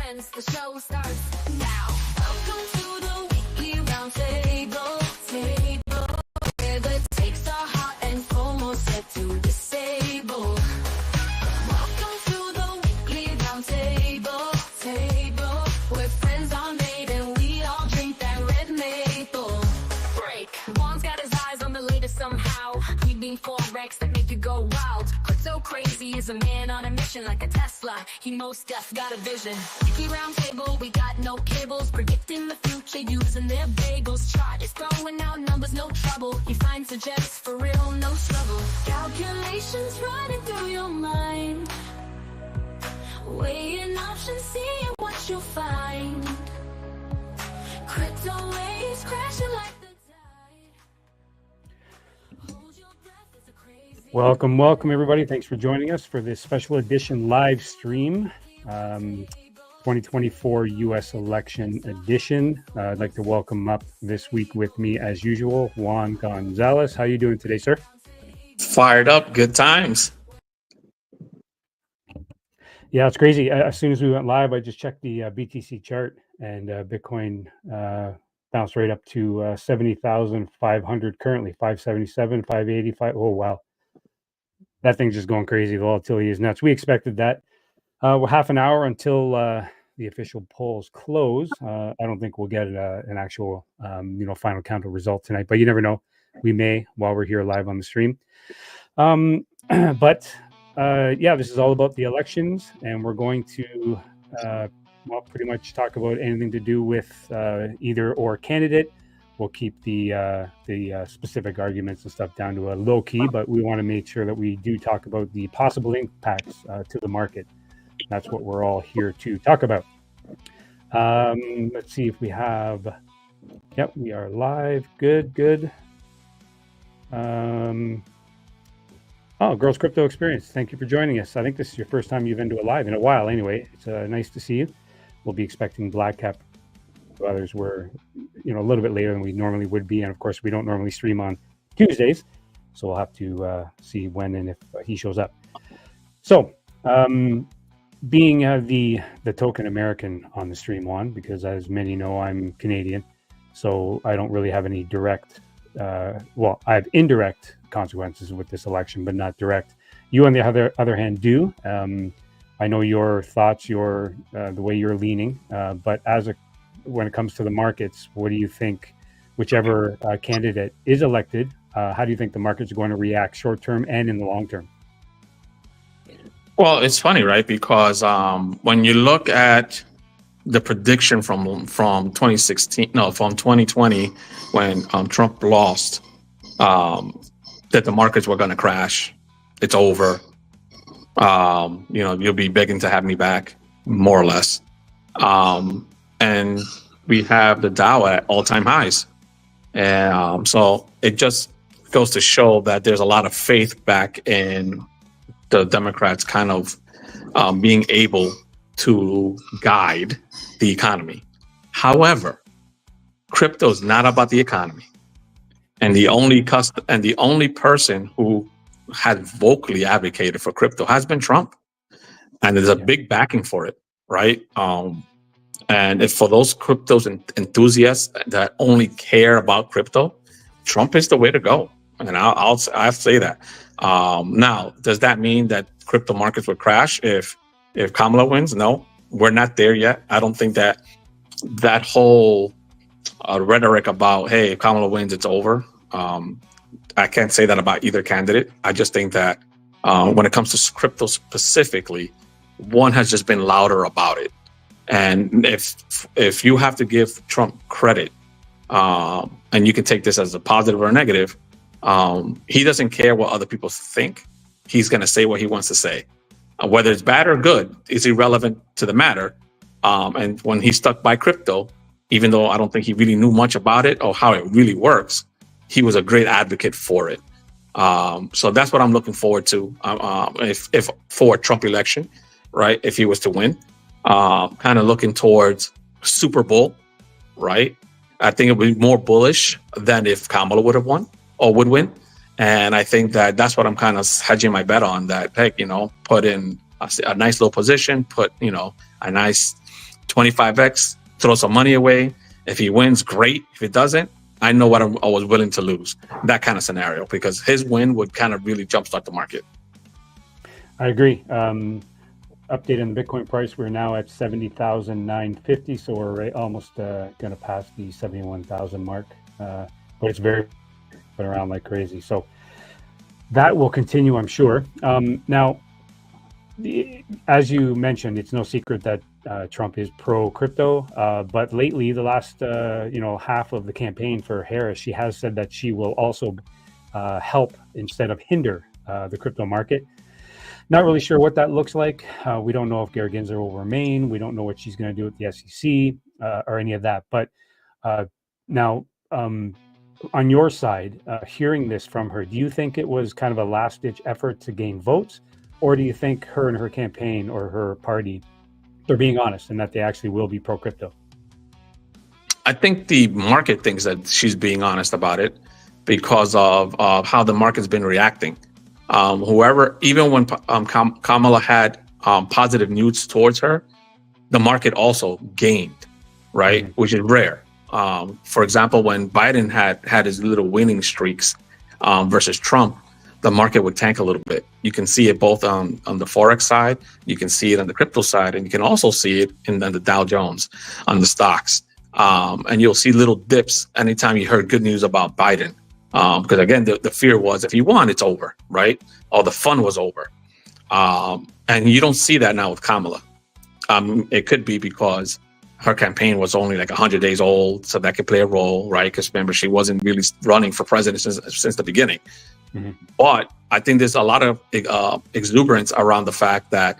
friends, the show starts now. Welcome to the weekly round table, where the takes are hot and FOMO set to disable. Welcome to the weekly round table, where friends are made and we all drink that red maple. Break. Juan's got his eyes on the latest somehow. Reading forex that make you go wild. So crazy is a man on a mission like a Tesla. He most def got a vision. Weekly round table, we got no cables. Predicting the future using their bagels. Chart is throwing out numbers, no trouble. He finds the gems for real, no struggle. Calculations running through your mind. Weighing options, seeing what you'll find. Crypto waves crashing like the tide. Hold your breath, it's a crazy. Welcome, everybody. Thanks for joining us for this special edition live stream, 2024 U.S. election edition. I'd like to welcome up this week with me, as usual, Juan Gonzalez. How are you doing today, sir? Fired up, good times. Yeah, it's crazy. As soon as we went live, I just checked the BTC chart, and Bitcoin bounced right up to 70,500 currently, 577, 585. Oh, wow. That thing's just going crazy. The volatility is nuts. We expected that. We're half an hour until the official polls close. I don't think we'll get an actual, final count of result tonight, but you never know. We may while we're here live on the stream. But this is all about the elections, and we're going to, pretty much talk about anything to do with either or candidate. We'll keep the specific arguments and stuff down to a low key, but we want to make sure that we do talk about the possible impacts to the market. That's what we're all here to talk about. Let's see if we have. Yep, we are live. Good. Girls Crypto Experience. Thank you for joining us. I think this is your first time you've been to a live in a while. Anyway, it's nice to see you. We'll be expecting Black Cap. Others were, a little bit later than we normally would be, and of course, we don't normally stream on Tuesdays, so we'll have to see when and if he shows up. So, being the token American on the stream, Juan, because as many know, I'm Canadian, so I don't really have any direct. I have indirect consequences with this election, but not direct. You, on the other hand, do. I know your thoughts, the way you're leaning, but when it comes to the markets, what do you think, whichever candidate is elected, how do you think the markets are going to react short term and in the long term? Well, it's funny, right? Because when you look at the prediction from 2020, when Trump lost, that the markets were going to crash. It's over. You'll be begging to have me back, more or less. And we have the Dow at all-time highs. And so it just goes to show that there's a lot of faith back in the Democrats kind of being able to guide the economy. However, crypto is not about the economy. And the only person who has vocally advocated for crypto has been Trump. And there's a big backing for it, right? And if for those cryptos enthusiasts that only care about crypto, Trump is the way to go. And I'll say that. Now, does that mean that crypto markets would crash if Kamala wins? No, we're not there yet. I don't think that whole rhetoric about, hey, if Kamala wins, it's over. I can't say that about either candidate. I just think that when it comes to crypto specifically, one has just been louder about it. And if you have to give Trump credit, and you can take this as a positive or a negative, he doesn't care what other people think. He's going to say what he wants to say. Whether it's bad or good is irrelevant to the matter. And when he stuck by crypto, even though I don't think he really knew much about it or how it really works, he was a great advocate for it. So that's what I'm looking forward to if for a Trump election, right? If he was to win. Kind of looking towards Super Bowl, right? I think it would be more bullish than if Kamala would have won or would win. And I think that's what I'm kind of hedging my bet on, that, heck, put in a nice little position, put, a nice 25x, throw some money away. If he wins, great. If he doesn't, I know what I was willing to lose. That kind of scenario, because his win would kind of really jumpstart the market. I agree. Update on the Bitcoin price. We're now at 70,950, so we're almost going to pass the 71,000 mark. But it's been around like crazy. So that will continue, I'm sure. Now, as you mentioned, it's no secret that Trump is pro crypto, but lately, the last half of the campaign for Harris, she has said that she will also help instead of hinder the crypto market. Not really sure what that looks like. We don't know if Gary Gensler will remain. We don't know what she's going to do with the SEC or any of that. But now, on your side, hearing this from her, do you think it was kind of a last-ditch effort to gain votes? Or do you think her and her campaign or her party, they're being honest and that they actually will be pro-crypto? I think the market thinks that she's being honest about it because of how the market's been reacting. Even when Kamala had positive news towards her, the market also gained, right? Mm-hmm. Which is rare. For example, when Biden had his little winning streaks versus Trump, the market would tank a little bit. You can see it both on the Forex side, you can see it on the crypto side, and you can also see it in the Dow Jones on the stocks. And you'll see little dips anytime you heard good news about Biden. Because again, the fear was if he won, it's over, right? All the fun was over. And you don't see that now with Kamala. It could be because her campaign was only like 100 days old, so that could play a role, right? Because remember, she wasn't really running for president since the beginning. Mm-hmm. But I think there's a lot of exuberance around the fact that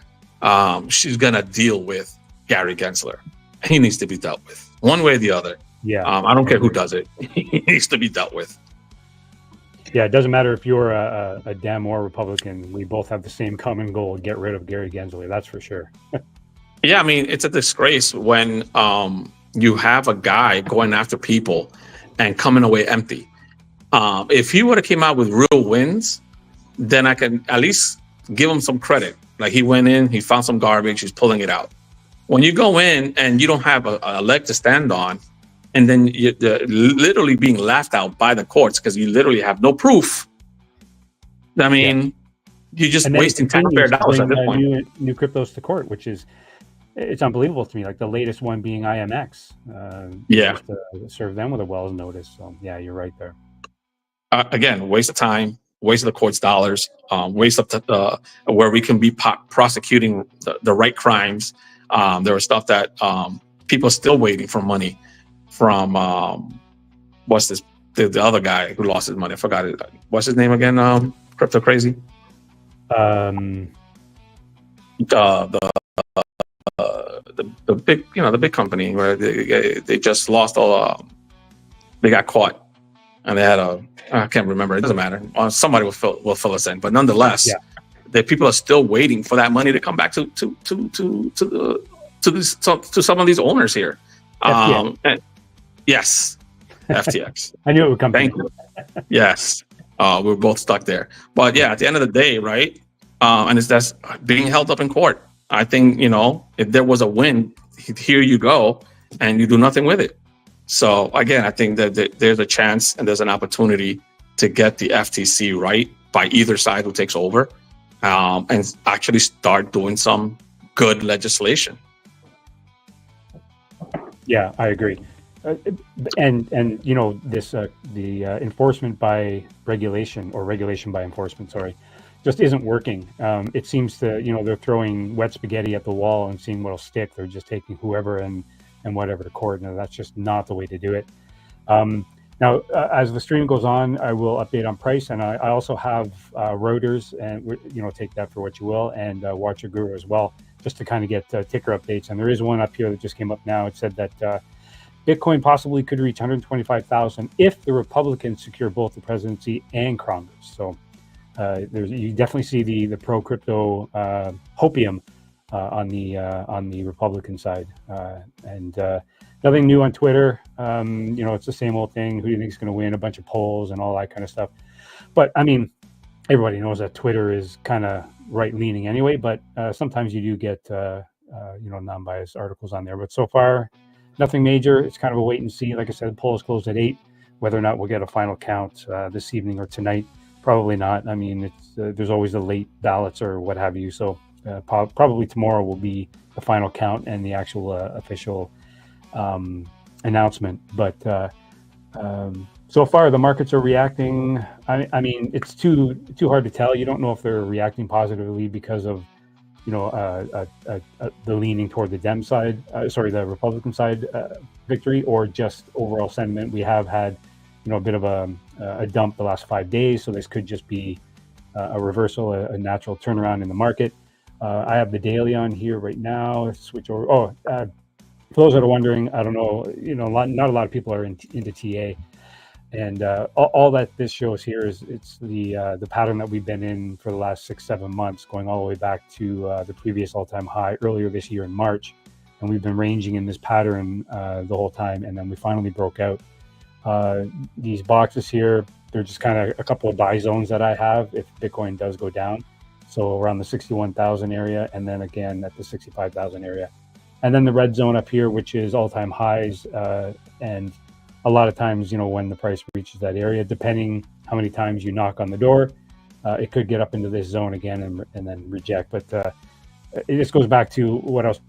she's going to deal with Gary Gensler. He needs to be dealt with one way or the other. Yeah. I don't care who does it. He needs to be dealt with. Yeah, it doesn't matter if you're a Dem or Republican. We both have the same common goal: get rid of Gary Gensler. That's for sure. Yeah, I mean, it's a disgrace when you have a guy going after people and coming away empty. If he would have came out with real wins, then I can at least give him some credit. Like he went in, he found some garbage, he's pulling it out. When you go in and you don't have a leg to stand on, and then you're literally being laughed out by the courts because you literally have no proof. I mean, you're just wasting taxpayer dollars at this point. New cryptos to court, which is, it's unbelievable to me. Like the latest one being IMX. Yeah. To serve them with a Wells notice. So yeah, you're right there. Again, waste of time, waste of the court's dollars, waste of where we can be prosecuting the right crimes. There was stuff that people are still waiting for money from what's this? The other guy who lost his money. I forgot it. What's his name again? Crypto Crazy. The big, the big company where they just lost all. They got caught, and they had I can't remember. It doesn't matter. Somebody will fill us in. But nonetheless, the people are still waiting for that money to come back to some of these owners here. Yes, FTX. I knew it would come. Thank you. Yes, we're both stuck there. But yeah, at the end of the day, right? And that's being held up in court. I think if there was a win, here you go, and you do nothing with it. So again, I think that there's a chance and there's an opportunity to get the FTC right by either side who takes over, and actually start doing some good legislation. Yeah, I agree. And this the enforcement by regulation or regulation by enforcement, just isn't working. It seems to, they're throwing wet spaghetti at the wall and seeing what'll stick. They're just taking whoever and whatever to court. No, that's just not the way to do it. Now, as the stream goes on, I will update on price, and I also have Reuters, and take that for what you will, and Watcher Guru as well, just to kind of get ticker updates. And there is one up here that just came up now. It said that Bitcoin possibly could reach 125,000 if the Republicans secure both the presidency and Congress. So you definitely see the pro crypto hopium on the Republican side, and nothing new on Twitter. It's the same old thing. Who do you think is going to win? A bunch of polls and all that kind of stuff. But I mean, everybody knows that Twitter is kind of right leaning anyway. But sometimes you do get non-biased articles on there. But so far, nothing major. It's kind of a wait and see. Like I said, the poll is closed at 8. Whether or not we'll get a final count this evening or tonight, probably not. I mean, it's there's always the late ballots or what have you. So probably tomorrow will be the final count and the actual official announcement. But so far, the markets are reacting. I mean, it's too hard to tell. You don't know if they're reacting positively because of the leaning toward the Dem side, the Republican side victory, or just overall sentiment. We have had a bit of a dump the last 5 days, so this could just be a reversal, a natural turnaround in the market. I have the daily on here right now. Let's switch over. For those that are wondering, I don't know, not a lot of people are into TA. And all that this shows here is it's the pattern that we've been in for the last 6-7 months, going all the way back to the previous all-time high earlier this year in March. And we've been ranging in this pattern the whole time. And then we finally broke out. These boxes here, they're just kind of a couple of buy zones that I have if Bitcoin does go down. So around the 61,000 area, and then again at the 65,000 area. And then the red zone up here, which is all-time highs. And a lot of times, when the price reaches that area, depending how many times you knock on the door, it could get up into this zone again and then reject. But it just goes back to what else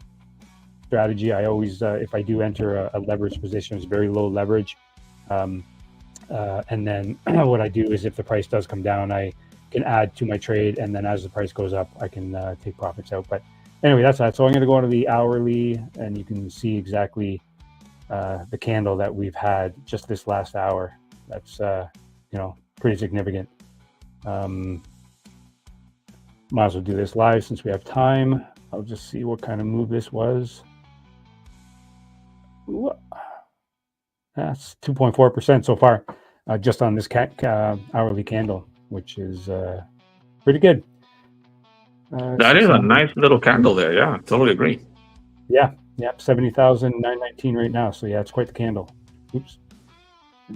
strategy. I always, if I do enter a leverage position, it's very low leverage. And then what I do is if the price does come down, I can add to my trade. And then as the price goes up, I can take profits out. But anyway, that's that. So I'm going to go to the hourly, and you can see exactly the candle that we've had just this last hour. That's pretty significant. Might as well do this live since we have time. I'll just see what kind of move this was. That's 2.4% so far, just on this hourly candle, which is pretty good. That is a nice little candle there. Yeah, totally agree. Yeah. 70,919 right now. So yeah, it's quite the candle. Oops.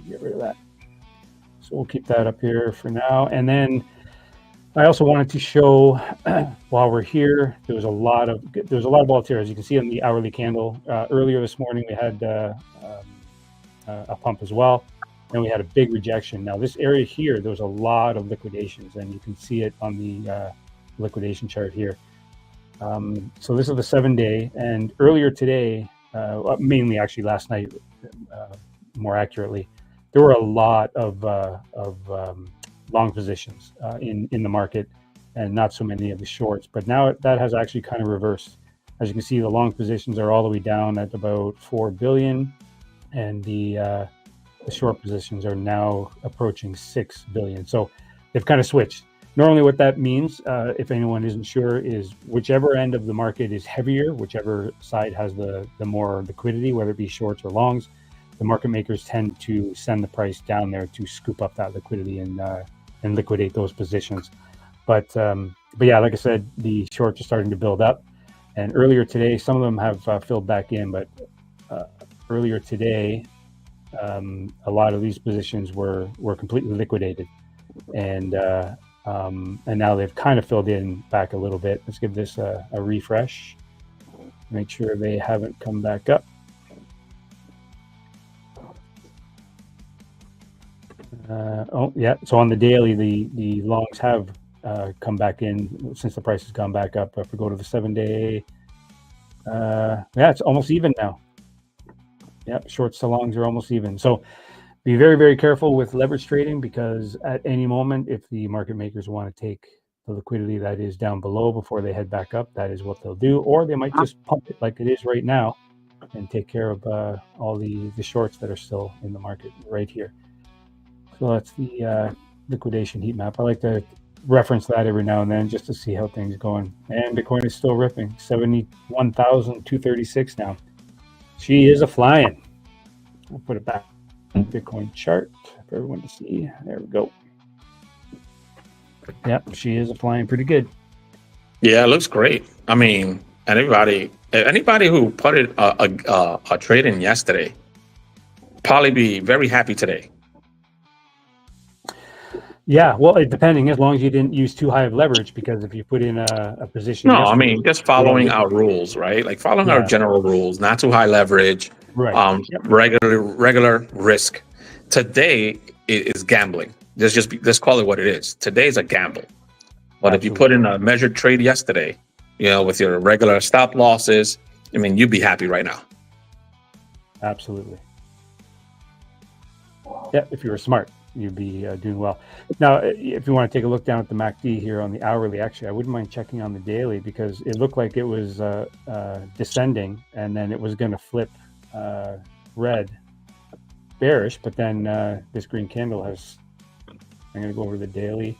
Get rid of that. So we'll keep that up here for now. And then I also wanted to show while we're here, there was a lot of volatility. As you can see on the hourly candle, earlier this morning we had a pump as well, and we had a big rejection. Now this area here, there was a lot of liquidations, and you can see it on the liquidation chart here. So this is the 7-day, and earlier today, mainly actually last night, more accurately, there were a lot of long positions in the market, and not so many of the shorts. But now that has actually kind of reversed. As you can see, the long positions are all the way down at about 4 billion, and the short positions are now approaching 6 billion. So they've kind of switched. Normally what that means, if anyone isn't sure, is whichever end of the market is heavier, whichever side has the more liquidity, whether it be shorts or longs, the market makers tend to send the price down there to scoop up that liquidity and liquidate those positions. But yeah, like I said, the shorts are starting to build up. And earlier today, some of them have filled back in, but earlier today, a lot of these positions were completely liquidated. And now they've kind of filled in back a little bit. Let's give this a refresh. Make sure they haven't come back up. So on the daily, the longs have come back in since the price has gone back up. If we go to the 7-day, it's almost even now. Yep, shorts to longs are almost even. So be very, very careful with leverage trading, because at any moment, if the market makers want to take the liquidity that is down below before they head back up, that is what they'll do. Or they might just pump it like it is right now and take care of all the shorts that are still in the market right here. So that's the liquidation heat map. I like to reference that every now and then just to see how things are going. And Bitcoin is still ripping, 71,236 now. She is a flying. I'll put it back. Bitcoin chart for everyone to see. There we go. Yep, she is flying pretty good. Yeah, it looks great. I mean, anybody who put it a trade in yesterday probably be very happy today. Yeah, well, depending, as long as you didn't use too high of leverage, because if you put in a position No, I yesterday, mean just following our rules, right? Like following our yeah, general rules, not too high leverage, right. Yep, regular risk. Today is gambling. Let's call it what it is. Today is a gamble. But if you put absolutely. in a measured trade yesterday, with your regular stop losses, I mean, you'd be happy right now. Absolutely. Yeah, if you were smart, you'd be doing well. Now, if you want to take a look down at the MACD here on the hourly, actually, I wouldn't mind checking on the daily because it looked like it was descending and then it was going to flip red, bearish, but then this green candle has, I'm going to go over the daily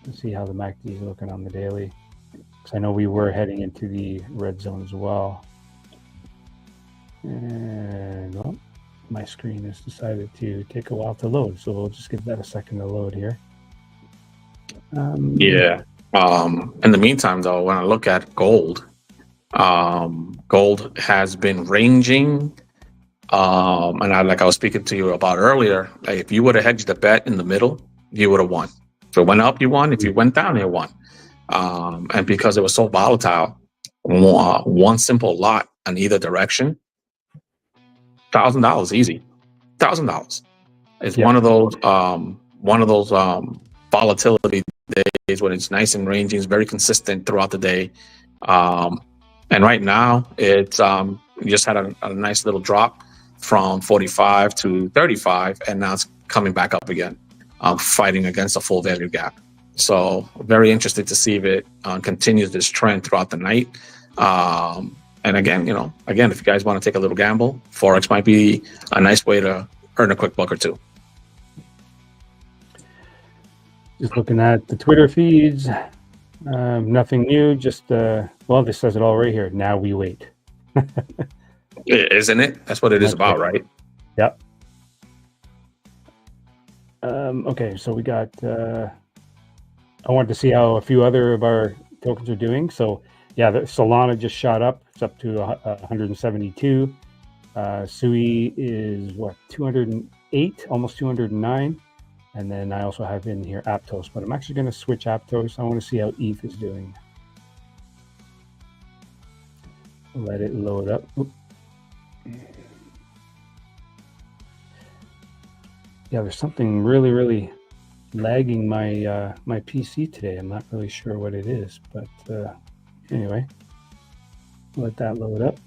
and see how the MACD is looking on the daily. Because I know we were heading into the red zone as well. And well, my screen has decided to take a while to load, so we'll just give that a second to load here. Yeah. In the meantime, though, when I look at gold, gold has been ranging. And like I was speaking to you about earlier, like if you would have hedged the bet in the middle, you would have won. If it went up, you won. If you went down, you won. And because it was so volatile, one simple lot in either direction, $1,000 easy. $1,000. It's Yeah. one of those volatility days when it's nice and ranging, it's very consistent throughout the day. And right now it's just had a nice little drop from 45 to 35, and now it's coming back up again, fighting against a full value gap. So very interested to see if it continues this trend throughout the night. And again, if you guys want to take a little gamble, Forex might be a nice way to earn a quick buck or two. Just looking at the Twitter feeds, nothing new, just, well, this says it all right here. Now we wait. Isn't it? That's what it is about, right? Yep. Okay, so we got, I wanted to see how a few other of our tokens are doing. So yeah, the Solana just shot up. It's up to 172. Sui is what, 208, almost 209. And then I also have in here Aptos, but I'm actually going to switch Aptos. I want to see how ETH is doing. Let it load up. Oop. Yeah, there's something really lagging my my PC today. I'm not really sure what it is, but anyway, let that load up.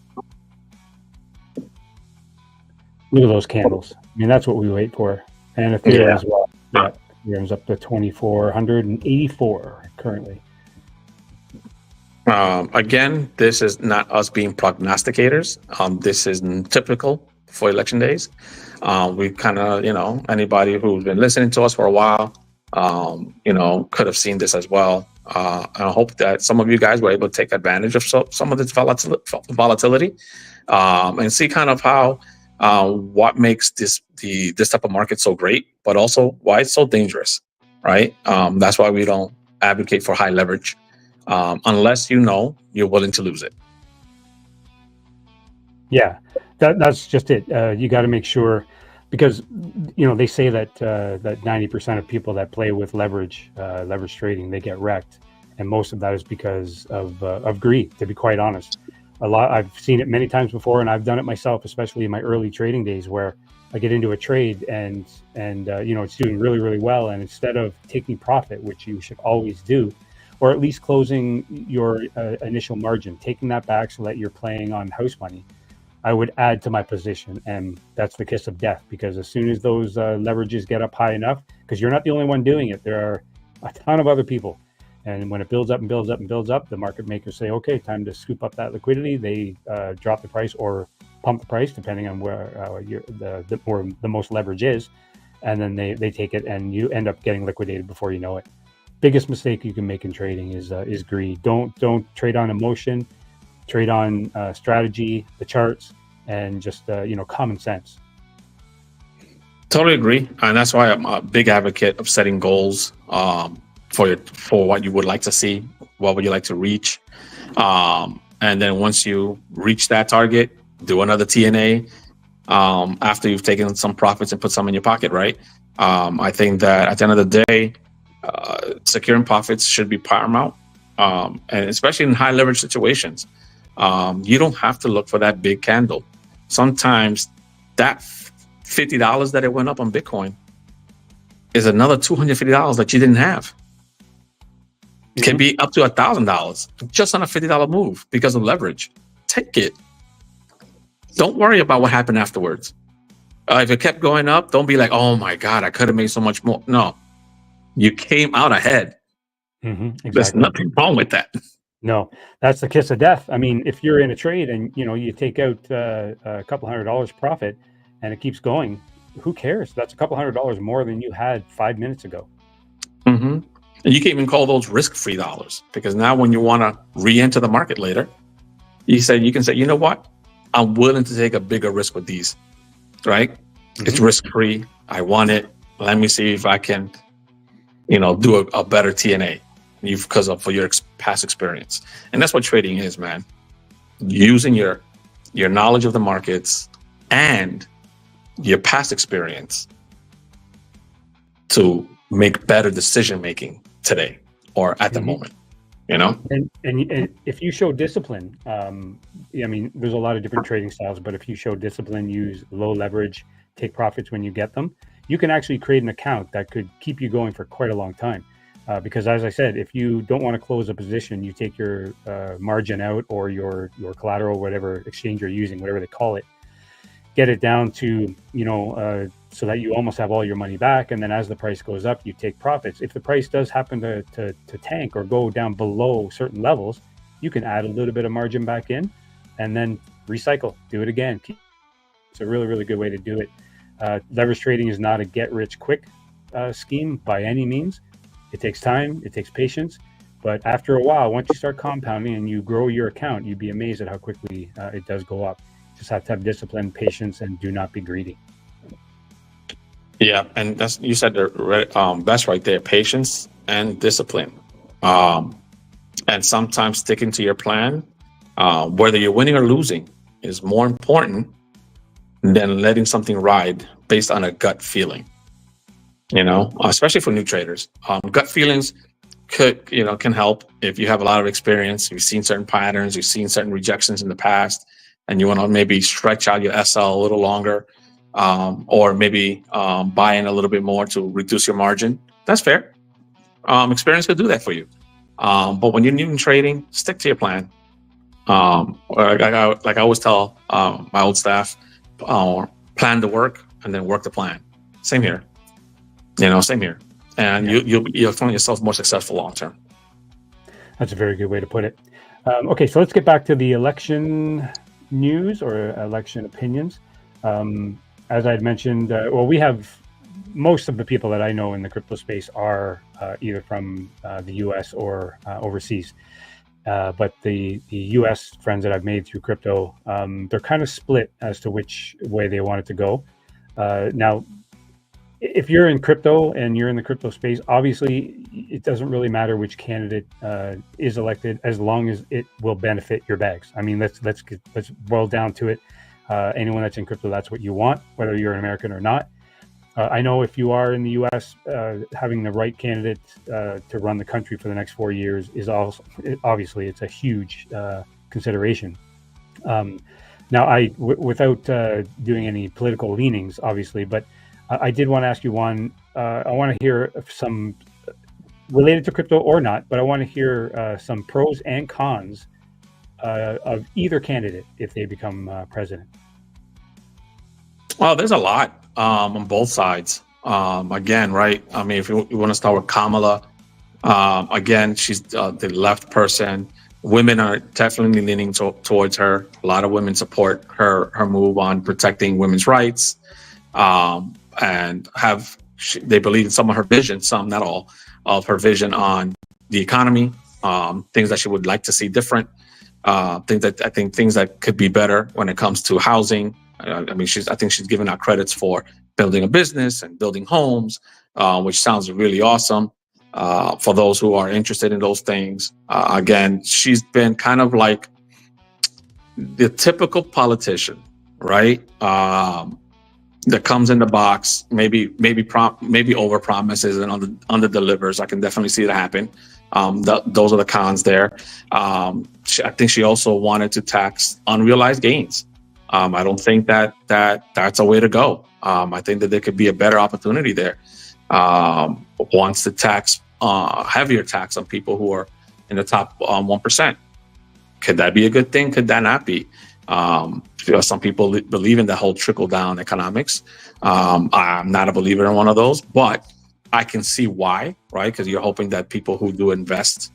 Look at those candles. I mean, that's what we wait for. And Ethereum as well. Yeah, Ethereum's up to 2,484 currently. Again, this is not us being prognosticators. This is typical for election days. We kind of, anybody who's been listening to us for a while, could have seen this as well. And I hope that some of you guys were able to take advantage of some of this volatility and see kind of how what makes this type of market so great, but also why it's so dangerous, right? That's why we don't advocate for high leverage unless you're willing to lose it. Yeah, that's just it. You got to make sure, because they say that that 90% of people that play with leverage trading, they get wrecked, and most of that is because of greed. To be quite honest, I've seen it many times before, and I've done it myself, especially in my early trading days, where I get into a trade and it's doing really well, and instead of taking profit, which you should always do, or at least closing your initial margin, taking that back so that you're playing on house money, I would add to my position, and that's the kiss of death, because as soon as those leverages get up high enough, because you're not the only one doing it, there are a ton of other people, and when it builds up and builds up and builds up, the market makers say, okay, time to scoop up that liquidity. They drop the price or pump the price, depending on where the most leverage is, and then they take it, and you end up getting liquidated before you know it. Biggest mistake you can make in trading is greed. Don't trade on emotion. Trade on strategy, the charts, and just common sense. Totally agree, and that's why I'm a big advocate of setting goals for what you would like to see, what would you like to reach, and then once you reach that target, do another TNA after you've taken some profits and put some in your pocket. Right? I think that at the end of the day, securing profits should be paramount, and especially in high leverage situations. You don't have to look for that big candle. Sometimes that $50 that it went up on Bitcoin is another $250 that you didn't have. It can be up to $1,000 just on a $50 move because of leverage. Take it. Don't worry about what happened afterwards. If it kept going up, don't be like, oh my God, I could have made so much more. No, you came out ahead. Exactly. There's nothing wrong with that. No, that's the kiss of death. I mean, if you're in a trade and you take out a couple $100 profit and it keeps going, who cares? That's a couple $100 more than you had 5 minutes ago. And you can even call those risk-free dollars, because now when you want to re-enter the market later, you can say, you know what? I'm willing to take a bigger risk with these, right? It's risk-free. I want it. Let me see if I can, do a better TNA because of your past experience. And that's what trading is, man. Using your knowledge of the markets and your past experience to make better decision making today or at the moment. And if you show discipline, I mean, there's a lot of different trading styles, but if you show discipline, use low leverage, take profits when you get them, you can actually create an account that could keep you going for quite a long time. Because as I said, if you don't want to close a position, you take your margin out or your collateral, whatever exchange you're using, whatever they call it, get it down to, so that you almost have all your money back. And then as the price goes up, you take profits. If the price does happen to tank or go down below certain levels, you can add a little bit of margin back in and then recycle, do it again. It's a really, really good way to do it. Leverage trading is not a get rich quick scheme by any means. It takes time, it takes patience, but after a while, once you start compounding and you grow your account, you'd be amazed at how quickly it does go up. Just have to have discipline, patience, and do not be greedy. Yeah, and you said the best right there: patience and discipline. And sometimes sticking to your plan, whether you're winning or losing, is more important than letting something ride based on a gut feeling. Especially for new traders, gut feelings can help if you have a lot of experience. You've seen certain patterns, you've seen certain rejections in the past, and you want to maybe stretch out your SL a little longer, or maybe buy in a little bit more to reduce your margin. That's fair. Experience could do that for you. But when you're new in trading, stick to your plan. Like I always tell my old staff, plan the work and then work the plan. Same here. Same here. And you'll find yourself more successful long term. That's a very good way to put it. Okay, so let's get back to the election news or election opinions. As I had mentioned, we have most of the people that I know in the crypto space are either from the US or overseas. But the US friends that I've made through crypto, they're kind of split as to which way they want it to go. Now, if you're in crypto and you're in the crypto space, obviously it doesn't really matter which candidate is elected as long as it will benefit your bags. I mean, let's boil down to it. Anyone that's in crypto, that's what you want, whether you're an American or not. I know if you are in the U.S., having the right candidate to run the country for the next 4 years is also obviously it's a huge consideration. Now, without doing any political leanings, obviously, but I did want to ask you one. I want to hear some related to crypto or not, but I want to hear some pros and cons of either candidate if they become president. Well, there's a lot on both sides. Again, right? I mean, if you want to start with Kamala, again, she's the left person. Women are definitely leaning towards her. A lot of women support her move on protecting women's rights. And they believe in some of her vision, some, not all, of her vision on the economy, things that she would like to see different, things that could be better when it comes to housing. I think she's given out credits for building a business and building homes, which sounds really awesome for those who are interested in those things. Again, she's been kind of like the typical politician, right? that comes in the box, maybe over promises and under delivers. I can definitely see it happen. Those are the cons there. I think she also wanted to tax unrealized gains. I don't think that's a way to go. I think that there could be a better opportunity there. Wants to tax heavier tax on people who are in the top 1%. Could that be a good thing? Could that not be? Some people believe in the whole trickle down economics. I'm not a believer in one of those, but I can see why, right? Because you're hoping that people who do invest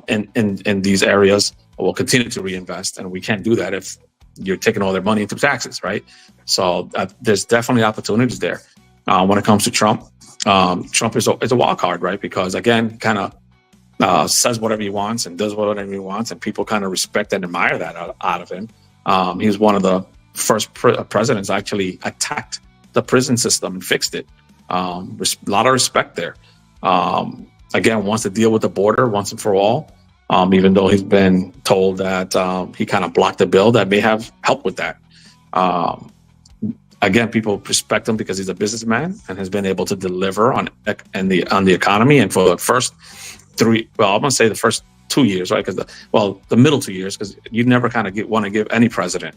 in these areas will continue to reinvest, and we can't do that if you're taking all their money into taxes, right? So there's definitely opportunities there. When it comes to Trump, Trump is a wild card, right? Because again, kind of says whatever he wants and does whatever he wants, and people kind of respect and admire that out of him. He's one of the first presidents actually attacked the prison system and fixed it. A lot of respect there. Again, wants to deal with the border once and for all, even though he's been told that he kind of blocked a bill that may have helped with that. Again, people respect him because he's a businessman and has been able to deliver on the economy. And for the first I'm going to say the first 2 years, right? Because the middle 2 years, because you never kind of want to give any president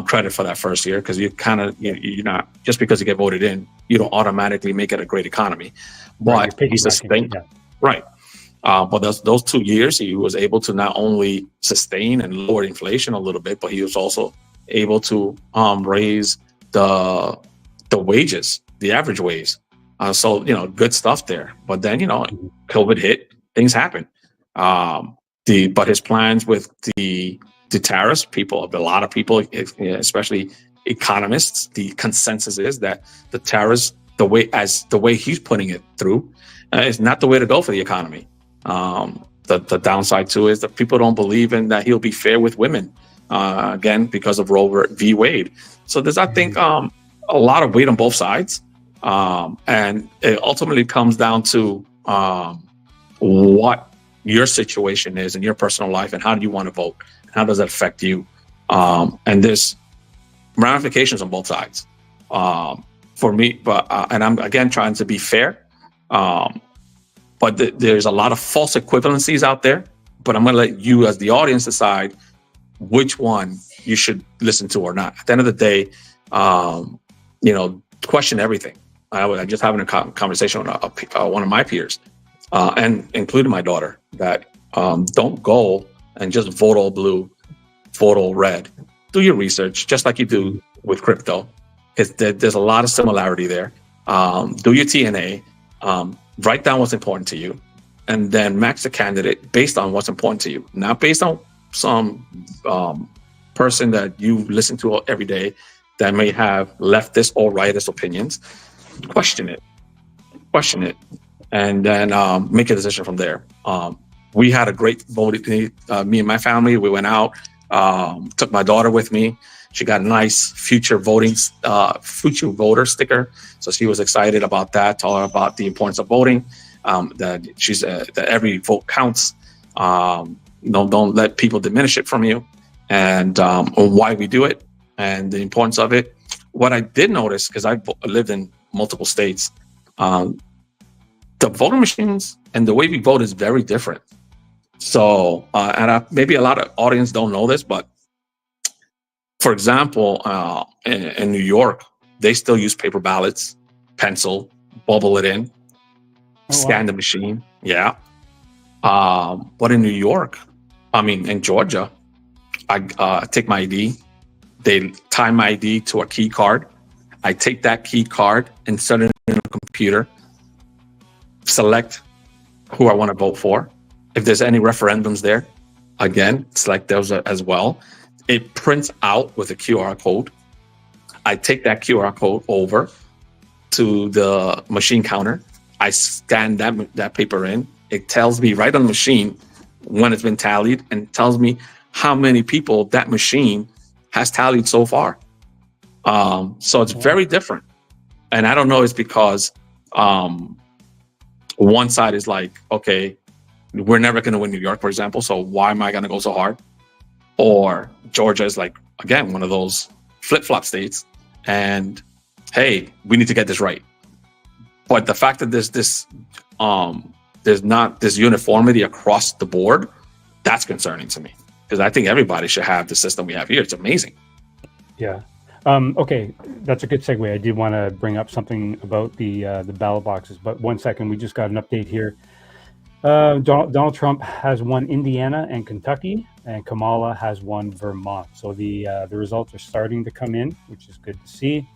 credit for that first year, because you're not, just because you get voted in, you don't automatically make it a great economy. But he sustained, right? But those 2 years, he was able to not only sustain and lower inflation a little bit, but he was also able to raise the wages, the average wage. So good stuff there. But then COVID hit, things happen. But his plans with the tariffs, a lot of people, especially economists, the consensus is that the tariffs, the way he's putting it through, is not the way to go for the economy. The downside too is that people don't believe in that he'll be fair with women, again, because of Roe v. Wade. So there's, I think, a lot of weight on both sides. And it ultimately comes down to what your situation is in your personal life and how do you want to vote? How does that affect you? And there's ramifications on both sides for me. And I'm, again, trying to be fair. But there's a lot of false equivalencies out there. But I'm going to let you as the audience decide which one you should listen to or not. At the end of the day, question everything. I was just having a conversation with one of my peers, and including my daughter, that don't go and just vote all blue, vote all red. Do your research, just like you do with crypto. There's a lot of similarity there. Do your TNA, write down what's important to you, and then match the candidate based on what's important to you, not based on some person that you listen to every day that may have leftist or rightist opinions. Question it, and then make a decision from there. We had a great voting, me and my family. We went out, took my daughter with me. She got a nice future voter sticker. So she was excited about that, told her about the importance of voting, that every vote counts. Don't let people diminish it from you, and why we do it and the importance of it. What I did notice, because I lived in multiple states, the voting machines and the way we vote is very different. So, maybe a lot of audience don't know this, but for example, in New York, they still use paper ballots, pencil, bubble it in, scan the machine. Yeah. But in in Georgia, I take my ID. They tie my ID to a key card. I take that key card, insert it in a computer, select who I want to vote for. If there's any referendums there, again, select those as well. It prints out with a QR code. I take that QR code over to the machine counter. I scan that paper in. It tells me right on the machine when it's been tallied, and tells me how many people that machine has tallied so far. So it's very different. And I don't know, it's because one side is like, okay, we're never going to win New York, for example, so why am I going to go so hard? Or Georgia is like, again, one of those flip-flop states, and hey, we need to get this right. But the fact that there's not this uniformity across the board, that's concerning to me, because I think everybody should have the system we have here. It's amazing. Yeah. Okay, that's a good segue. I did want to bring up something about the ballot boxes, but 1 second, we just got an update here. Donald Trump has won Indiana and Kentucky, and Kamala has won Vermont. So the results are starting to come in, which is good to see.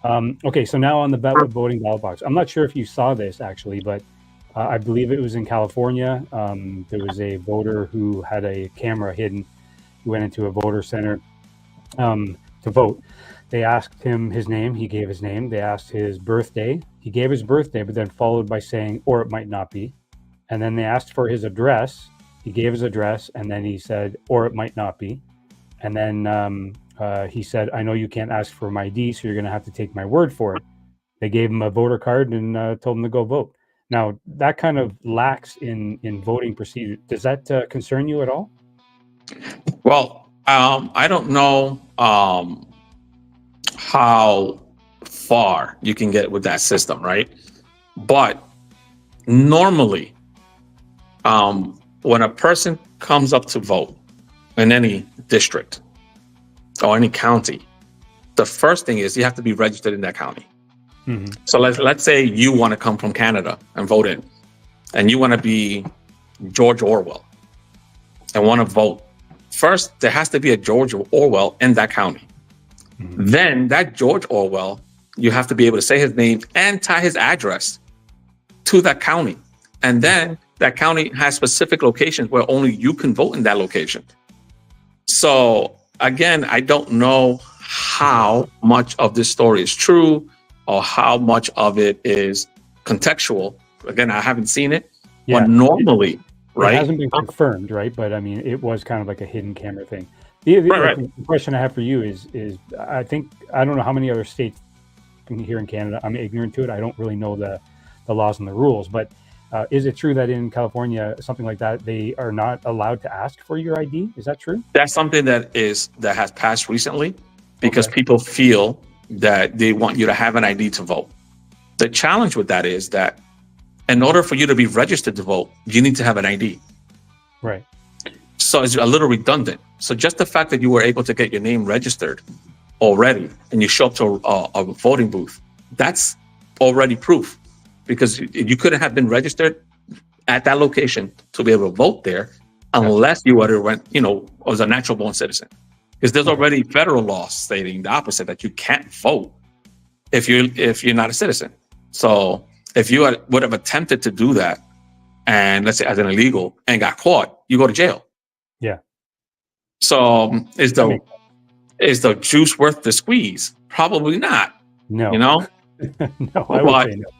Okay, so now on the voting ballot box. I'm not sure if you saw this actually, but I believe it was in California. There was a voter who had a camera hidden, who went into a voter center to vote. They asked him his name. He gave his name. They asked his birthday. He gave his birthday, but then followed by saying, or it might not be. And then they asked for his address. He gave his address, and then he said, or it might not be. And then he said, I know you can't ask for my ID, so you're going to have to take my word for it. They gave him a voter card and told him to go vote. Now, that kind of lacks in voting procedure. Does that concern you at all? Well, I don't know how far you can get with that system, right? But normally, when a person comes up to vote in any district or any county, the first thing is you have to be registered in that county. Mm-hmm. So let's say you want to come from Canada and vote in, and you want to be George Orwell and want to vote. First, there has to be a George Orwell in that county. Mm-hmm. Then that George Orwell, you have to be able to say his name and tie his address to that county. And then that county has specific locations where only you can vote in that location. So again, I don't know how much of this story is true or how much of it is contextual. Again, I haven't seen it. Yeah. But normally, right? It hasn't been confirmed, right? But I mean, it was kind of like a hidden camera thing. The question I have for you is I don't know how many other states here in Canada. I'm ignorant to it. I don't really know the laws and the rules, but is it true that in California, something like that, they are not allowed to ask for your ID? Is that true? That's something that has passed recently because people feel that they want you to have an ID to vote. The challenge with that is that in order for you to be registered to vote, you need to have an ID. Right. So it's a little redundant. So just the fact that you were able to get your name registered already and you show up to a voting booth, that's already proof, because you couldn't have been registered at that location to be able to vote there unless you was a natural born citizen. Because there's already federal law stating the opposite, that you can't vote if you're not a citizen. So if you would have attempted to do that, and let's say as an illegal and got caught, you go to jail. Yeah. So is the juice worth the squeeze? Probably not. No. No, I would say no.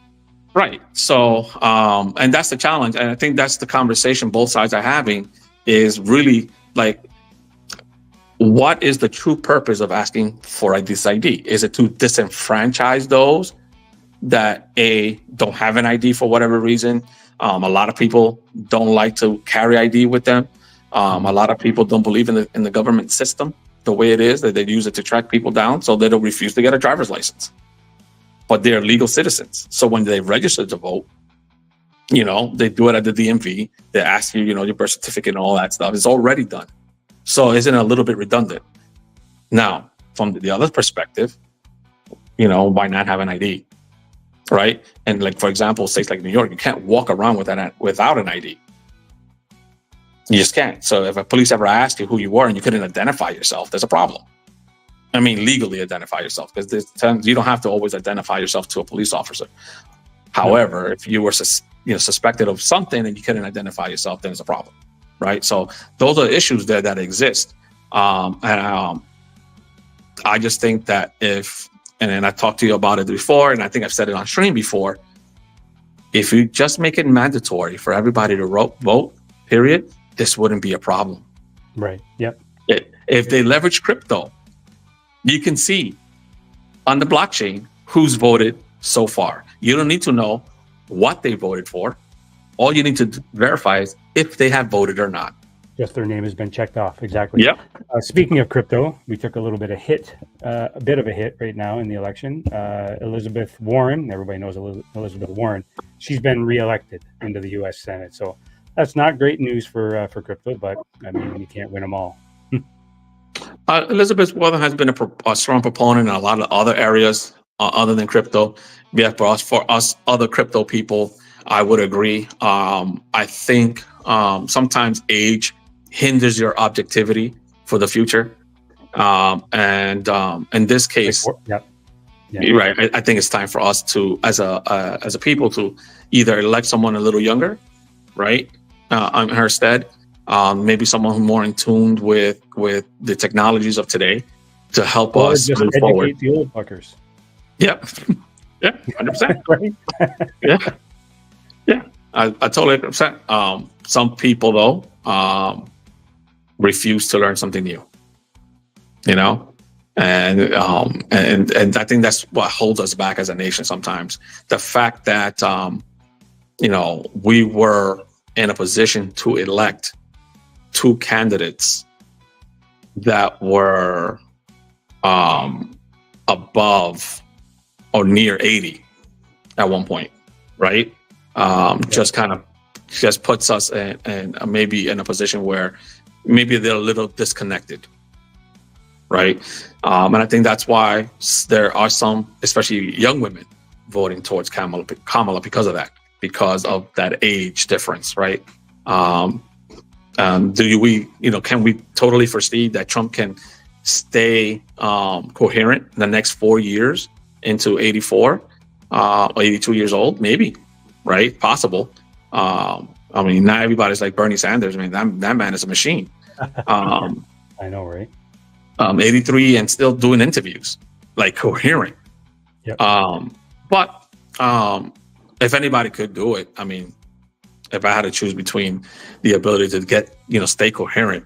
Right. So, and that's the challenge. And I think that's the conversation both sides are having, is really like, what is the true purpose of asking for this ID? Is it to disenfranchise those that don't have an ID for whatever reason? A lot of people don't like to carry ID with them. A lot of people don't believe in the government system the way it is, that they use it to track people down, so they don't refuse to get a driver's license. But they're legal citizens. So when they register to vote, they do it at the DMV. They ask you, your birth certificate and all that stuff. It's already done. So isn't it a little bit redundant? Now, from the other perspective, why not have an ID, right? And like, for example, states like New York, you can't walk around without an ID. You just can't. So if a police ever asked you who you were and you couldn't identify yourself, there's a problem. I mean, legally identify yourself, because there's times you don't have to always identify yourself to a police officer. However, if you were suspected of something and you couldn't identify yourself, then it's a problem, right? So those are issues there that exist. I just think that and I talked to you about it before, and I think I've said it on stream before, if you just make it mandatory for everybody to vote, period, this wouldn't be a problem. Right. Yep. If they leverage crypto, you can see on the blockchain who's voted so far. You don't need to know what they voted for. All you need to verify is if they have voted or not. Just their name has been checked off. Exactly. Yep. Speaking of crypto, we took a little bit of a bit of a hit right now in the election. Elizabeth Warren, everybody knows Elizabeth Warren. She's been reelected into the U.S. Senate. So that's not great news for crypto, but I mean, you can't win them all. Elizabeth Warren has been a strong proponent in a lot of other areas other than crypto. Yeah, for us other crypto people, I would agree. I think sometimes age hinders your objectivity for the future. And in this case, Yep. you're right. I think it's time for us to, as a people, to either elect someone a little younger, right, in her stead. Maybe someone who's more in tune with the technologies of today to help Or us just move educate forward. the old fuckers. Yeah, yeah, 100%. Right? Yeah, I totally 100%. Some people though refuse to learn something new. You know, and I think that's what holds us back as a nation sometimes. The fact that we were in a position to elect two candidates that were above or near 80 at one point, right? Just puts us in maybe in a position where maybe they're a little disconnected, right? And I think that's why there are some, especially young women, voting towards Kamala because of that, because of that age difference, right? Can we totally foresee that Trump can stay coherent in the next 4 years into 84 or 82 years old? Maybe, right? Possible. I mean, not everybody's like Bernie Sanders. I mean, that man is a machine. I know, right? 83 and still doing interviews, like coherent. Yep. But if anybody could do it, I mean, if I had to choose between the ability to stay coherent,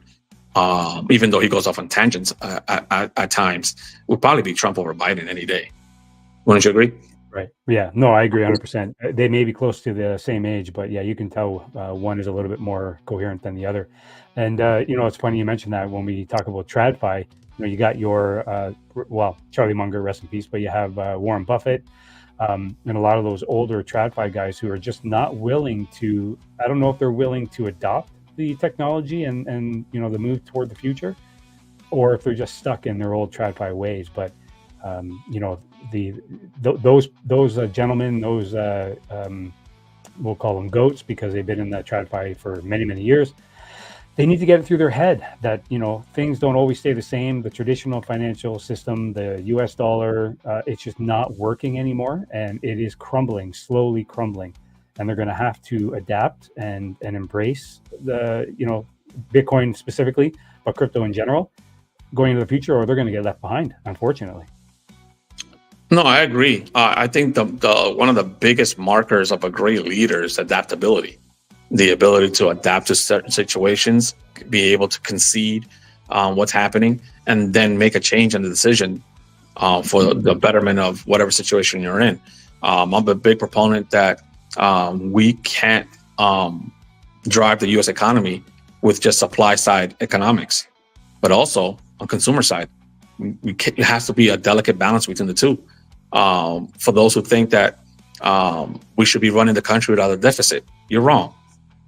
even though he goes off on tangents at times, would probably be Trump over Biden any day. Wouldn't you agree? Right. Yeah. No, I agree 100%. They may be close to the same age, but yeah, you can tell one is a little bit more coherent than the other. And, it's funny you mentioned that when we talk about TradFi, you got your, Charlie Munger, rest in peace, but you have Warren Buffett and a lot of those older TradFi guys who are just not willing to, I don't know if they're willing to adopt the technology and the move toward the future, or if they're just stuck in their old TradFi ways. But, those gentlemen, those we'll call them goats because they've been in that TradFi for many, many years. They need to get it through their head that, things don't always stay the same. The traditional financial system, the US dollar, it's just not working anymore. And it is slowly crumbling. And they're going to have to adapt and embrace the, Bitcoin specifically, but crypto in general going into the future, or they're going to get left behind, unfortunately. No, I agree. I think the one of the biggest markers of a great leader is adaptability. The ability to adapt to certain situations, be able to concede what's happening, and then make a change in the decision for the betterment of whatever situation you're in. I'm a big proponent that we can't drive the U.S. economy with just supply side economics, but also on consumer side. It has to be a delicate balance between the two. For those who think that we should be running the country without a deficit, you're wrong.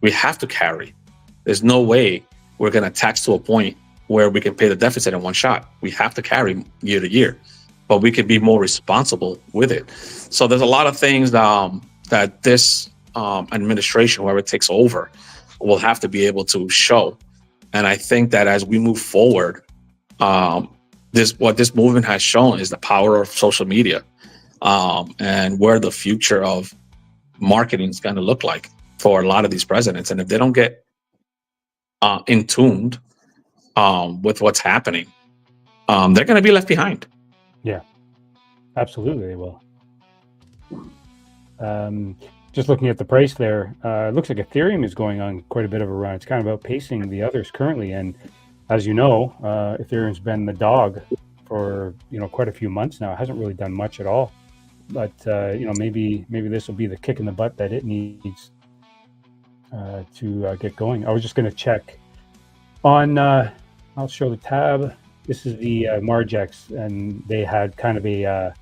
We have to carry. There's no way we're going to tax to a point where we can pay the deficit in one shot. We have to carry year to year, but we can be more responsible with it. So there's a lot of things that this administration, whoever takes over, will have to be able to show. And I think that as we move forward, what this movement has shown is the power of social media and where the future of marketing is going to look like for a lot of these presidents. And if they don't get in tuned with what's happening, they're going to be left behind. Yeah, absolutely they will. Just looking at the price there, it looks like Ethereum is going on quite a bit of a run. It's kind of outpacing the others currently. And as you know, Ethereum's been the dog for quite a few months now. It hasn't really done much at all. But maybe this will be the kick in the butt that it needs to get going. I was just going to check On, I'll show the tab. This is the Margex, and they had kind of a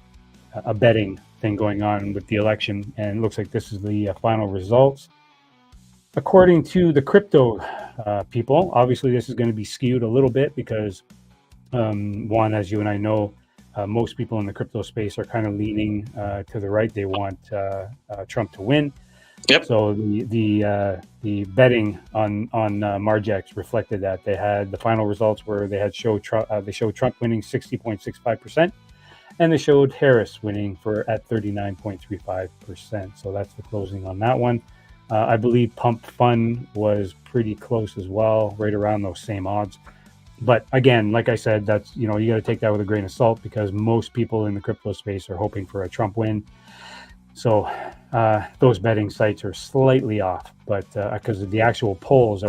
betting thing going on with the election, and it looks like this is the final results. According to the crypto people, obviously this is going to be skewed a little bit because, one, as you and I know, most people in the crypto space are kind of leaning to the right. They want Trump to win. Yep. So the betting on Margex reflected that. They had the final results where they had showed Trump winning 60.65%, and they showed Harris winning at 39.35%. So that's the closing on that one. I believe Pump Fun was pretty close as well, right around those same odds. But again, like I said, that's, you got to take that with a grain of salt because most people in the crypto space are hoping for a Trump win. So those betting sites are slightly off, but because the actual polls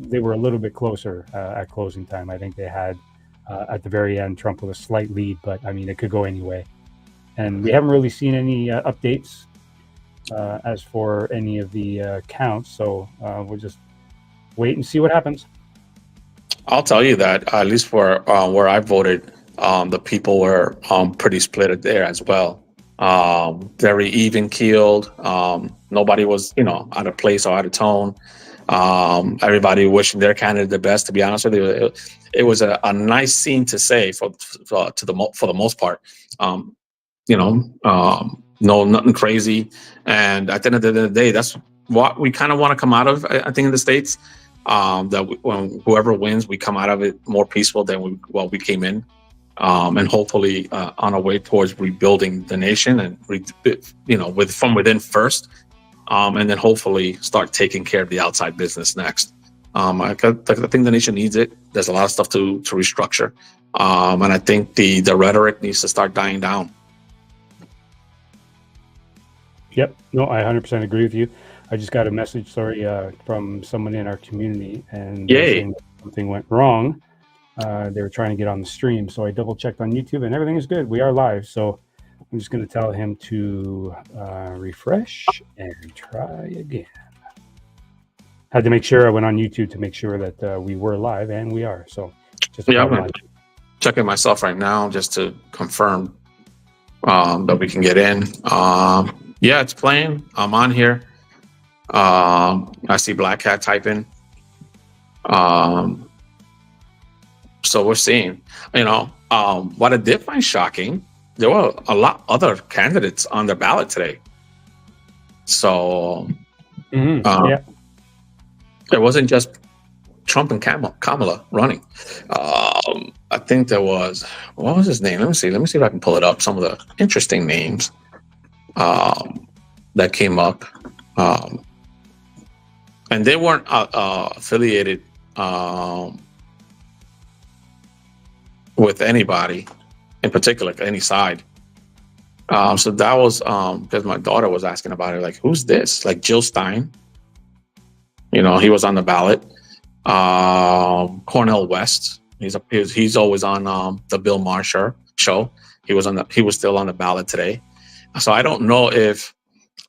they were a little bit closer at closing time. I think they had at the very end Trump with a slight lead, but I mean it could go anyway. And we haven't really seen any updates as for any of the counts, so we'll just wait and see what happens. I'll tell you that at least for where I voted, the people were pretty split there as well. Very even keeled. Nobody was, out of place or out of tone. Everybody wishing their candidate the best. To be honest with you, it was a nice scene to say for the most part. No, nothing crazy. And at the end of the day, that's what we kind of want to come out of. I think in the States, when whoever wins, we come out of it more peaceful than we came in. And hopefully on our way towards rebuilding the nation and from within first, and then hopefully start taking care of the outside business next. I think the nation needs it. There's a lot of stuff to restructure, and I think the rhetoric needs to start dying down. Yep, no, I 100% agree with you. I just got a message, from someone in our community, and saying that something went wrong. They were trying to get on the stream, so I double checked on YouTube and everything is good. We are live, so I'm just going to tell him to refresh and try again. Had to make sure I went on YouTube to make sure that we were live, and we are. So just I'm checking myself right now just to confirm that we can get in. Yeah, it's playing. I'm on here. I see Black Cat typing. So we're seeing, what I did find shocking, there were a lot other candidates on the ballot today. So it wasn't just Trump and Kamala running. I think there was, what was his name? Let me see if I can pull it up. Some of the interesting names that came up. And they weren't affiliated with anybody in particular, any side. So that was because my daughter was asking about it, like, who's this? Like Jill Stein, he was on the ballot. Cornel West, he's always on the Bill Maher show. He was still on the ballot today. So I don't know if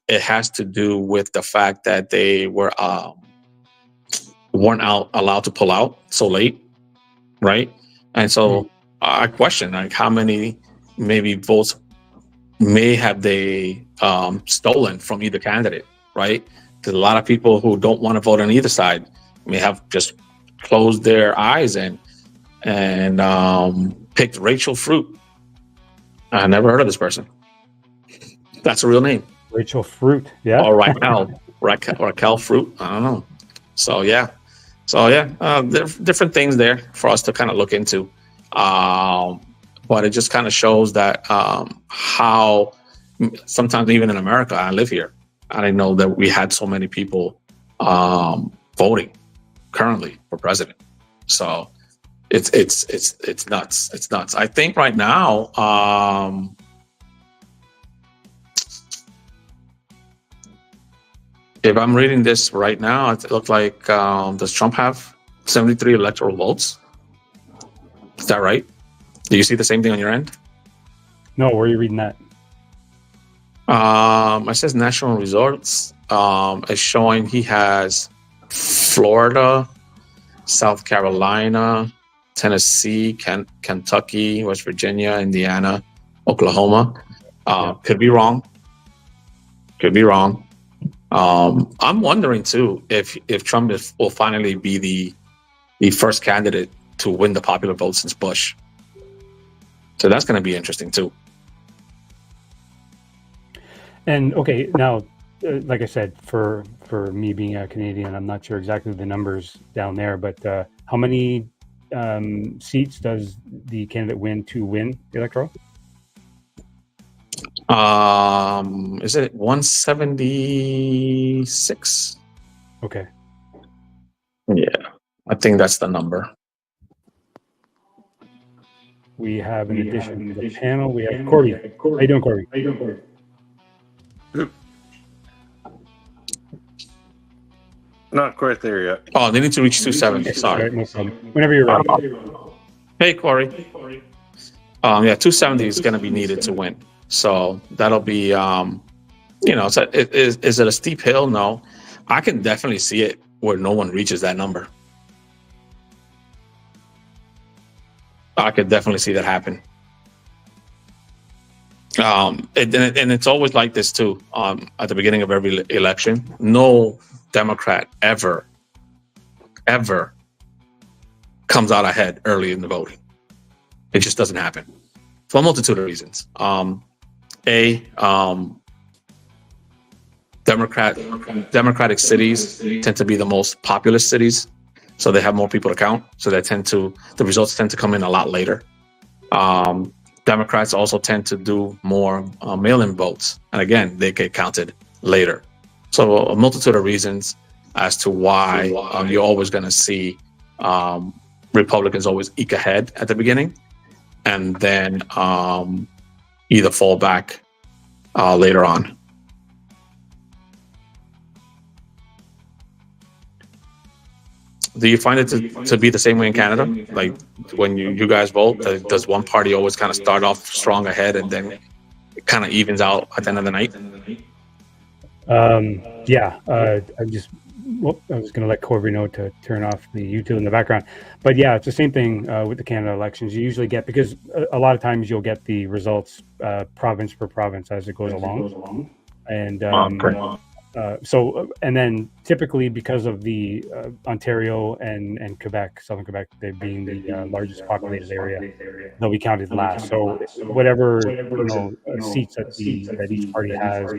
it has to do with the fact that they weren't allowed to pull out so late, right? And so I question, like, how many maybe votes may have they stolen from either candidate, right? Because a lot of people who don't want to vote on either side may have just closed their eyes and picked Rachel Fruit. I never heard of this person. That's a real name. Rachel Fruit, yeah. Or Raquel Fruit. I don't know. So yeah, there are different things there for us to kind of look into. But it just kind of shows that how sometimes even in America, I live here, I didn't know that we had so many people voting currently for president. So it's nuts. It's nuts. I think right now, if I'm reading this right now, it looks like does Trump have 73 electoral votes? Is that right? Do you see the same thing on your end? No, where are you reading that? It says national results. It's showing he has Florida South Carolina, Tennessee, Kentucky, West Virginia, Indiana, Oklahoma. Could be wrong. Could be wrong. I'm wondering too if Trump will finally be the first candidate to win the popular vote since Bush. So that's going to be interesting too. And okay, now, like I said, for me being a Canadian, I'm not sure exactly the numbers down there, but how many seats does the candidate win to win the electoral? Is it 176? Okay. Yeah, I think that's the number. We have, in addition to the panel, we have Corby. How you doing, Corby? Not quite there yet. Oh, they need to reach 270. Sorry. Right, no problem. Whenever you're ready. Hey, Corey. Yeah, 270 is going to be needed to win. So that'll be, is it a steep hill? No. I can definitely see it where no one reaches that number. I could definitely see that happen. And it's always like this too. At the beginning of every election, no Democrat ever comes out ahead early in the voting. It just doesn't happen for a multitude of reasons. Democratic cities tend to be the most populous cities, so they have more people to count. So the results tend to come in a lot later. Democrats also tend to do more mail-in votes, and again, they get counted later. So a multitude of reasons as to why you're always going to see Republicans always eke ahead at the beginning, and then either fall back later on. Do you find it to be the same way in Canada? Like when you guys vote, does one party always kind of start off strong ahead and then it kind of evens out at the end of the night? I was going to let Corby know to turn off the YouTube in the background. But yeah, it's the same thing with the Canada elections. You usually get, because a lot of times you'll get the results province per province as it goes along. And and then typically because of the Ontario and Quebec, Southern Quebec, they being the largest populated area, they'll be counted last. So whatever seats that each party has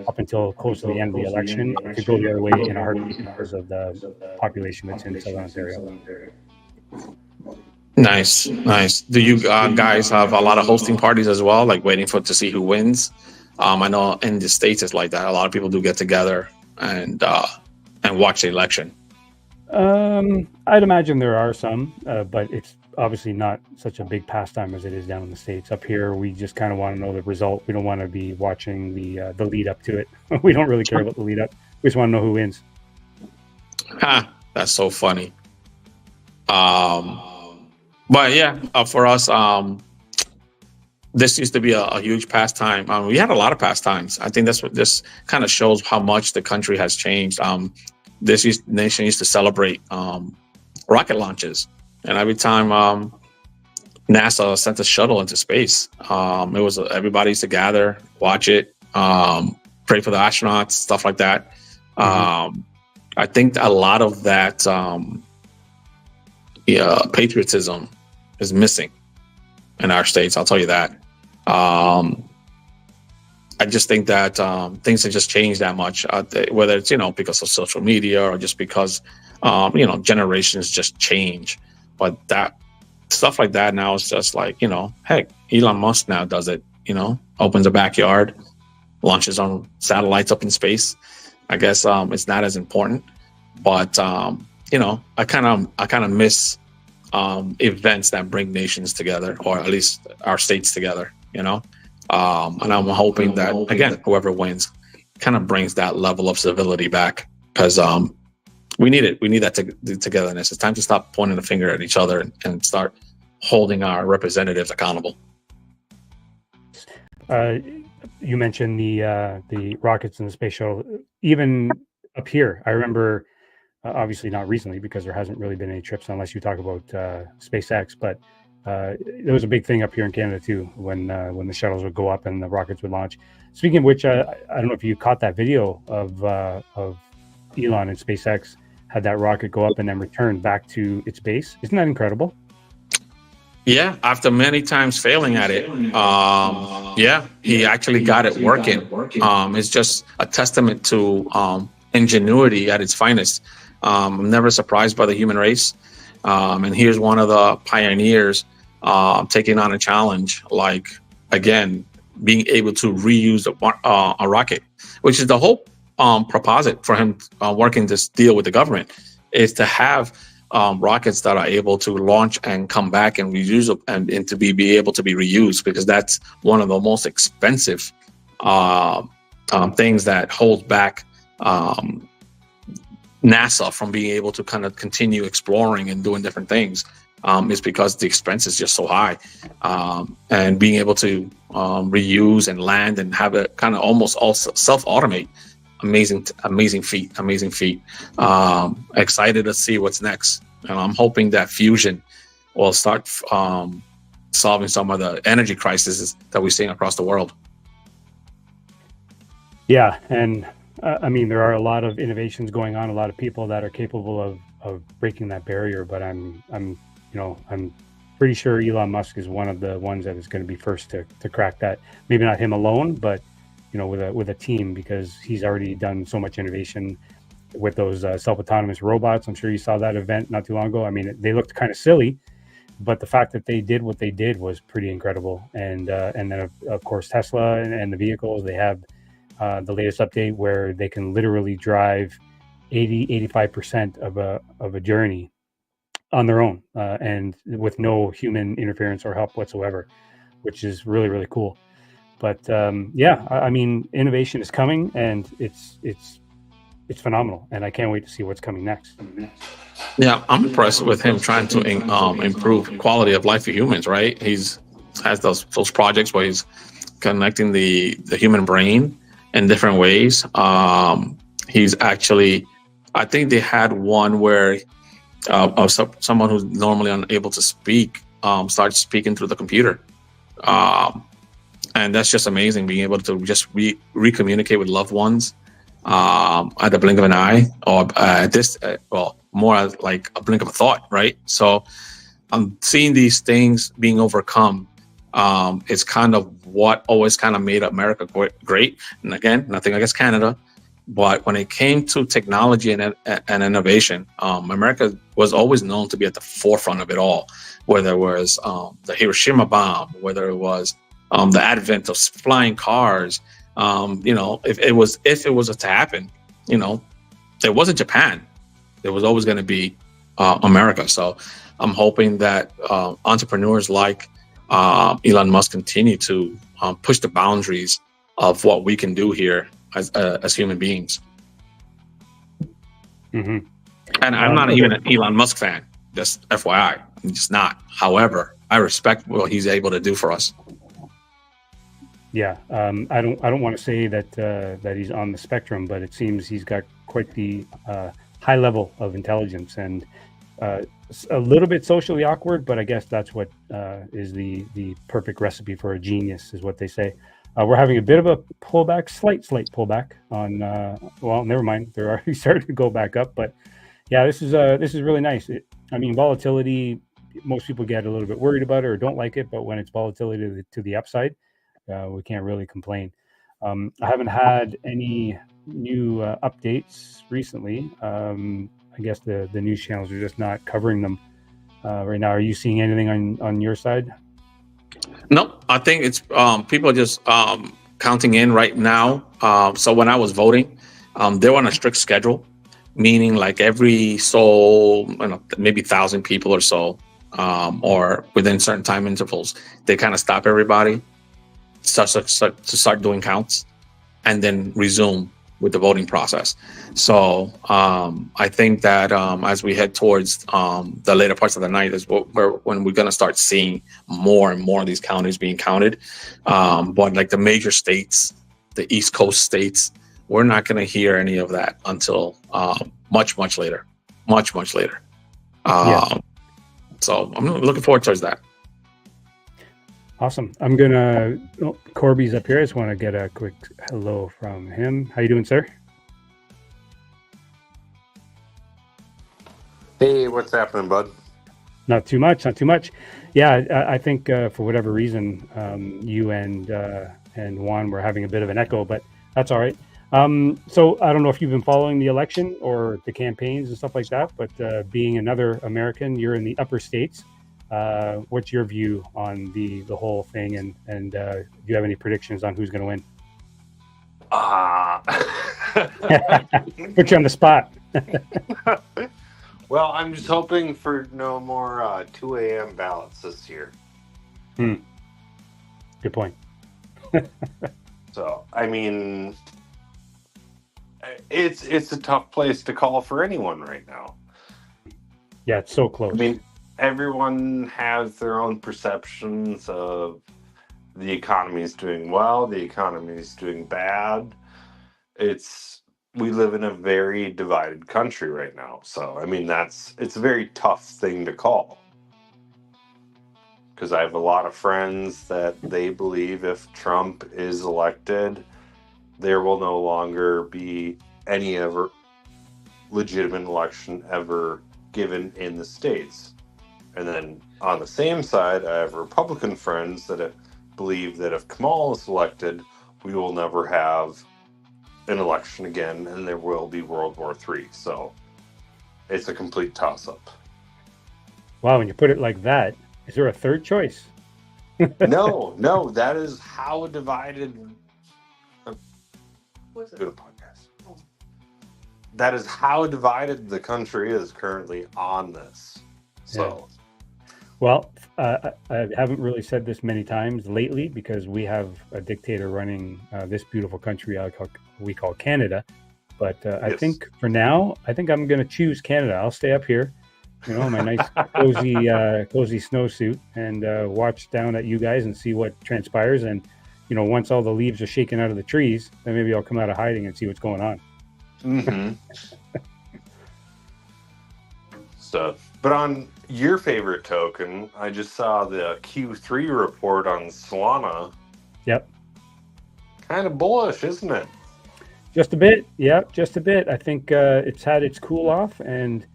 up until close to the end of the election, it could go the other way in a heartbeat because of the population that's in Southern Ontario. Nice. Do you guys have a lot of hosting parties as well, like waiting to see who wins? I know in the States it's like that. A lot of people do get together and watch the election. I'd imagine there are some, but it's obviously not such a big pastime as it is down in the States. Up here, we just kind of want to know the result. We don't want to be watching the lead up to it. We don't really care about the lead up. We just want to know who wins. That's so funny. But yeah, for us, this used to be a huge pastime. We had a lot of pastimes. I think that's what this kind of shows how much the country has changed. This nation used to celebrate rocket launches, and every time NASA sent a shuttle into space, it was everybody used to gather, watch it, pray for the astronauts, stuff like that. I think a lot of that patriotism is missing in our states. I'll tell you that. I just think that things have just changed that much, whether it's, because of social media or just because, generations just change. But that stuff like that now is just like, heck, Elon Musk now does it, opens a backyard, launches on satellites up in space. I guess it's not as important, but, I kind of miss events that bring nations together, or at least our states together, and I'm hoping that, again, whoever wins kind of brings that level of civility back, because we need it. We need that togetherness. It's time to stop pointing the finger at each other and start holding our representatives accountable. You mentioned the rockets and the space shuttle. Even up here, I remember obviously not recently because there hasn't really been any trips unless you talk about SpaceX, but there was a big thing up here in Canada too when the shuttles would go up and the rockets would launch. Speaking of which, I don't know if you caught that video of Elon and SpaceX had that rocket go up and then return back to its base. Isn't that incredible? Yeah, after many times failing at it, yeah, he actually got it working. It's just a testament to ingenuity at its finest. I'm never surprised by the human race. And here's one of the pioneers taking on a challenge, like, again, being able to reuse a rocket, which is the whole proposite for him working this deal with the government, is to have rockets that are able to launch and come back and reuse and to be able to be reused, because that's one of the most expensive things that holds back NASA from being able to kind of continue exploring and doing different things, is because the expense is just so high. And being able to reuse and land and have it kind of almost all self-automate, amazing feat. Excited to see what's next. And I'm hoping that fusion will start solving some of the energy crises that we're seeing across the world. Yeah, and I mean, there are a lot of innovations going on, a lot of people that are capable of breaking that barrier, but I'm pretty sure Elon Musk is one of the ones that is going to be first to crack that. Maybe not him alone, but with a team, because he's already done so much innovation with those self-autonomous robots. I'm sure you saw that event not too long ago. I mean, they looked kind of silly, but the fact that they did what they did was pretty incredible. And then of course Tesla and the vehicles, they have the latest update where they can literally drive 85% of a journey on their own, and with no human interference or help whatsoever, which is really, really cool. But yeah, I mean, innovation is coming, and it's phenomenal, and I can't wait to see what's coming next. Yeah, I'm impressed with him trying to improve quality of life for humans. Right, has those projects where he's connecting the human brain in different ways. He's actually, I think they had one where someone who's normally unable to speak starts speaking through the computer. And that's just amazing, being able to just re-communicate with loved ones at the blink of an eye, or more like a blink of a thought, right? So I'm seeing these things being overcome. It's kind of what always kind of made America great. And again, nothing against Canada, but when it came to technology and innovation, America was always known to be at the forefront of it all, whether it was the Hiroshima bomb, whether it was the advent of flying cars. If it was to happen, there wasn't Japan. There was always going to be America. So I'm hoping that entrepreneurs like Elon Musk continue to push the boundaries of what we can do here as human beings. Mm-hmm. And I'm not even an Elon Musk fan, just FYI. I'm just not. However, I respect what he's able to do for us. Yeah, I don't want to say that he's on the spectrum, but it seems he's got quite the high level of intelligence, and a little bit socially awkward, but I guess that's what is the perfect recipe for a genius, is what they say. We're having a bit of a pullback, slight pullback on. Well, never mind. They're already starting to go back up, but yeah, this is really nice. I mean, volatility. Most people get a little bit worried about it or don't like it, but when it's volatility to the upside, we can't really complain. I haven't had any new updates recently. I guess the news channels are just not covering them right now. Are you seeing anything on your side? No, I think it's people are just counting in right now. So when I was voting, they were on a strict schedule, meaning like every maybe 1,000 people or so, or within certain time intervals, they kind of stop everybody, start doing counts, and then resume with the voting process. So I think that as we head towards the later parts of the night is when we're going to start seeing more and more of these counties being counted. But like the major states, the East Coast states, we're not going to hear any of that until much later. much, much later. Yeah. So I'm looking forward towards that. Awesome. I'm gonna. Oh, Corby's up here. I just want to get a quick hello from him. How you doing, sir? Hey, what's happening, bud? Not too much. Not too much. Yeah, I think for whatever reason, you and Juan were having a bit of an echo, but that's all right. So I don't know if you've been following the election or the campaigns and stuff like that, but being another American, you're in the upper states. What's your view on the whole thing, and do you have any predictions on who's going to win? Put you on the spot. Well, I'm just hoping for no more 2 a.m. ballots this year. Good point. So, I mean, it's a tough place to call for anyone right now. Yeah, it's so close. I mean, everyone has their own perceptions of the economy is doing well, the economy is doing bad. We live in a very divided country right now. So, I mean, it's a very tough thing to call. Because I have a lot of friends that they believe if Trump is elected, there will no longer be any ever legitimate election ever given in the States. And then on the same side, I have Republican friends that believe that if Kamala is elected, we will never have an election again, and there will be World War III. So it's a complete toss-up. Wow, when you put it like that, is there a third choice? No, that is how divided. What's it? Podcast. That is how divided the country is currently on this. So, well, I haven't really said this many times lately because we have a dictator running this beautiful country we call Canada. But I think for now, I'm going to choose Canada. I'll stay up here, my nice cozy snowsuit, and watch down at you guys and see what transpires. And once all the leaves are shaken out of the trees, then maybe I'll come out of hiding and see what's going on. Mm-hmm. So, but on your favorite token, I just saw the Q3 report on Solana. Yep. Kind of bullish, isn't it? Just a bit. Yeah, just a bit. I think it's had its cool off and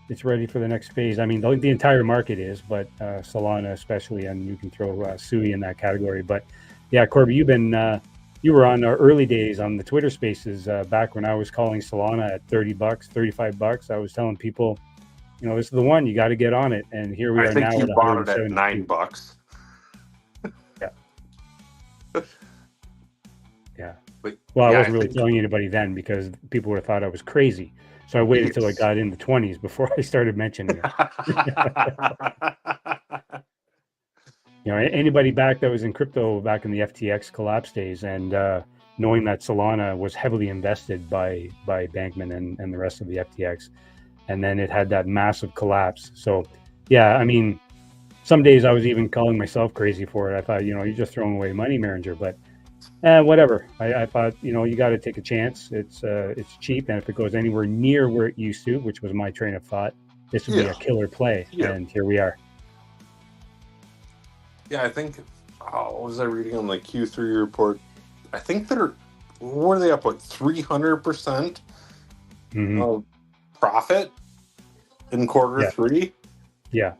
it's ready for the next phase. I mean, the entire market is, but Solana especially, and you can throw Sui in that category. But yeah, Corby, you were on our early days on the Twitter Spaces back when I was calling Solana at $30, $35. I was telling people, this is the one, you got to get on it. And here we are now. I think you bought it at $9. Yeah. Yeah. Well, I wasn't really telling anybody then because people would have thought I was crazy. So I waited till I got in the 20s before I started mentioning it. Anybody back that was in crypto back in the FTX collapse days and knowing that Solana was heavily invested by Bankman and the rest of the FTX. And then it had that massive collapse. So, yeah, I mean, some days I was even calling myself crazy for it. I thought, you're just throwing away money, Maringer. But whatever. I thought, you got to take a chance. It's cheap. And if it goes anywhere near where it used to, which was my train of thought, this would be a killer play. Yeah. And here we are. Yeah, I think, what was I reading on the Q3 report? I think what are they up, 300% of profit in quarter three? Yeah.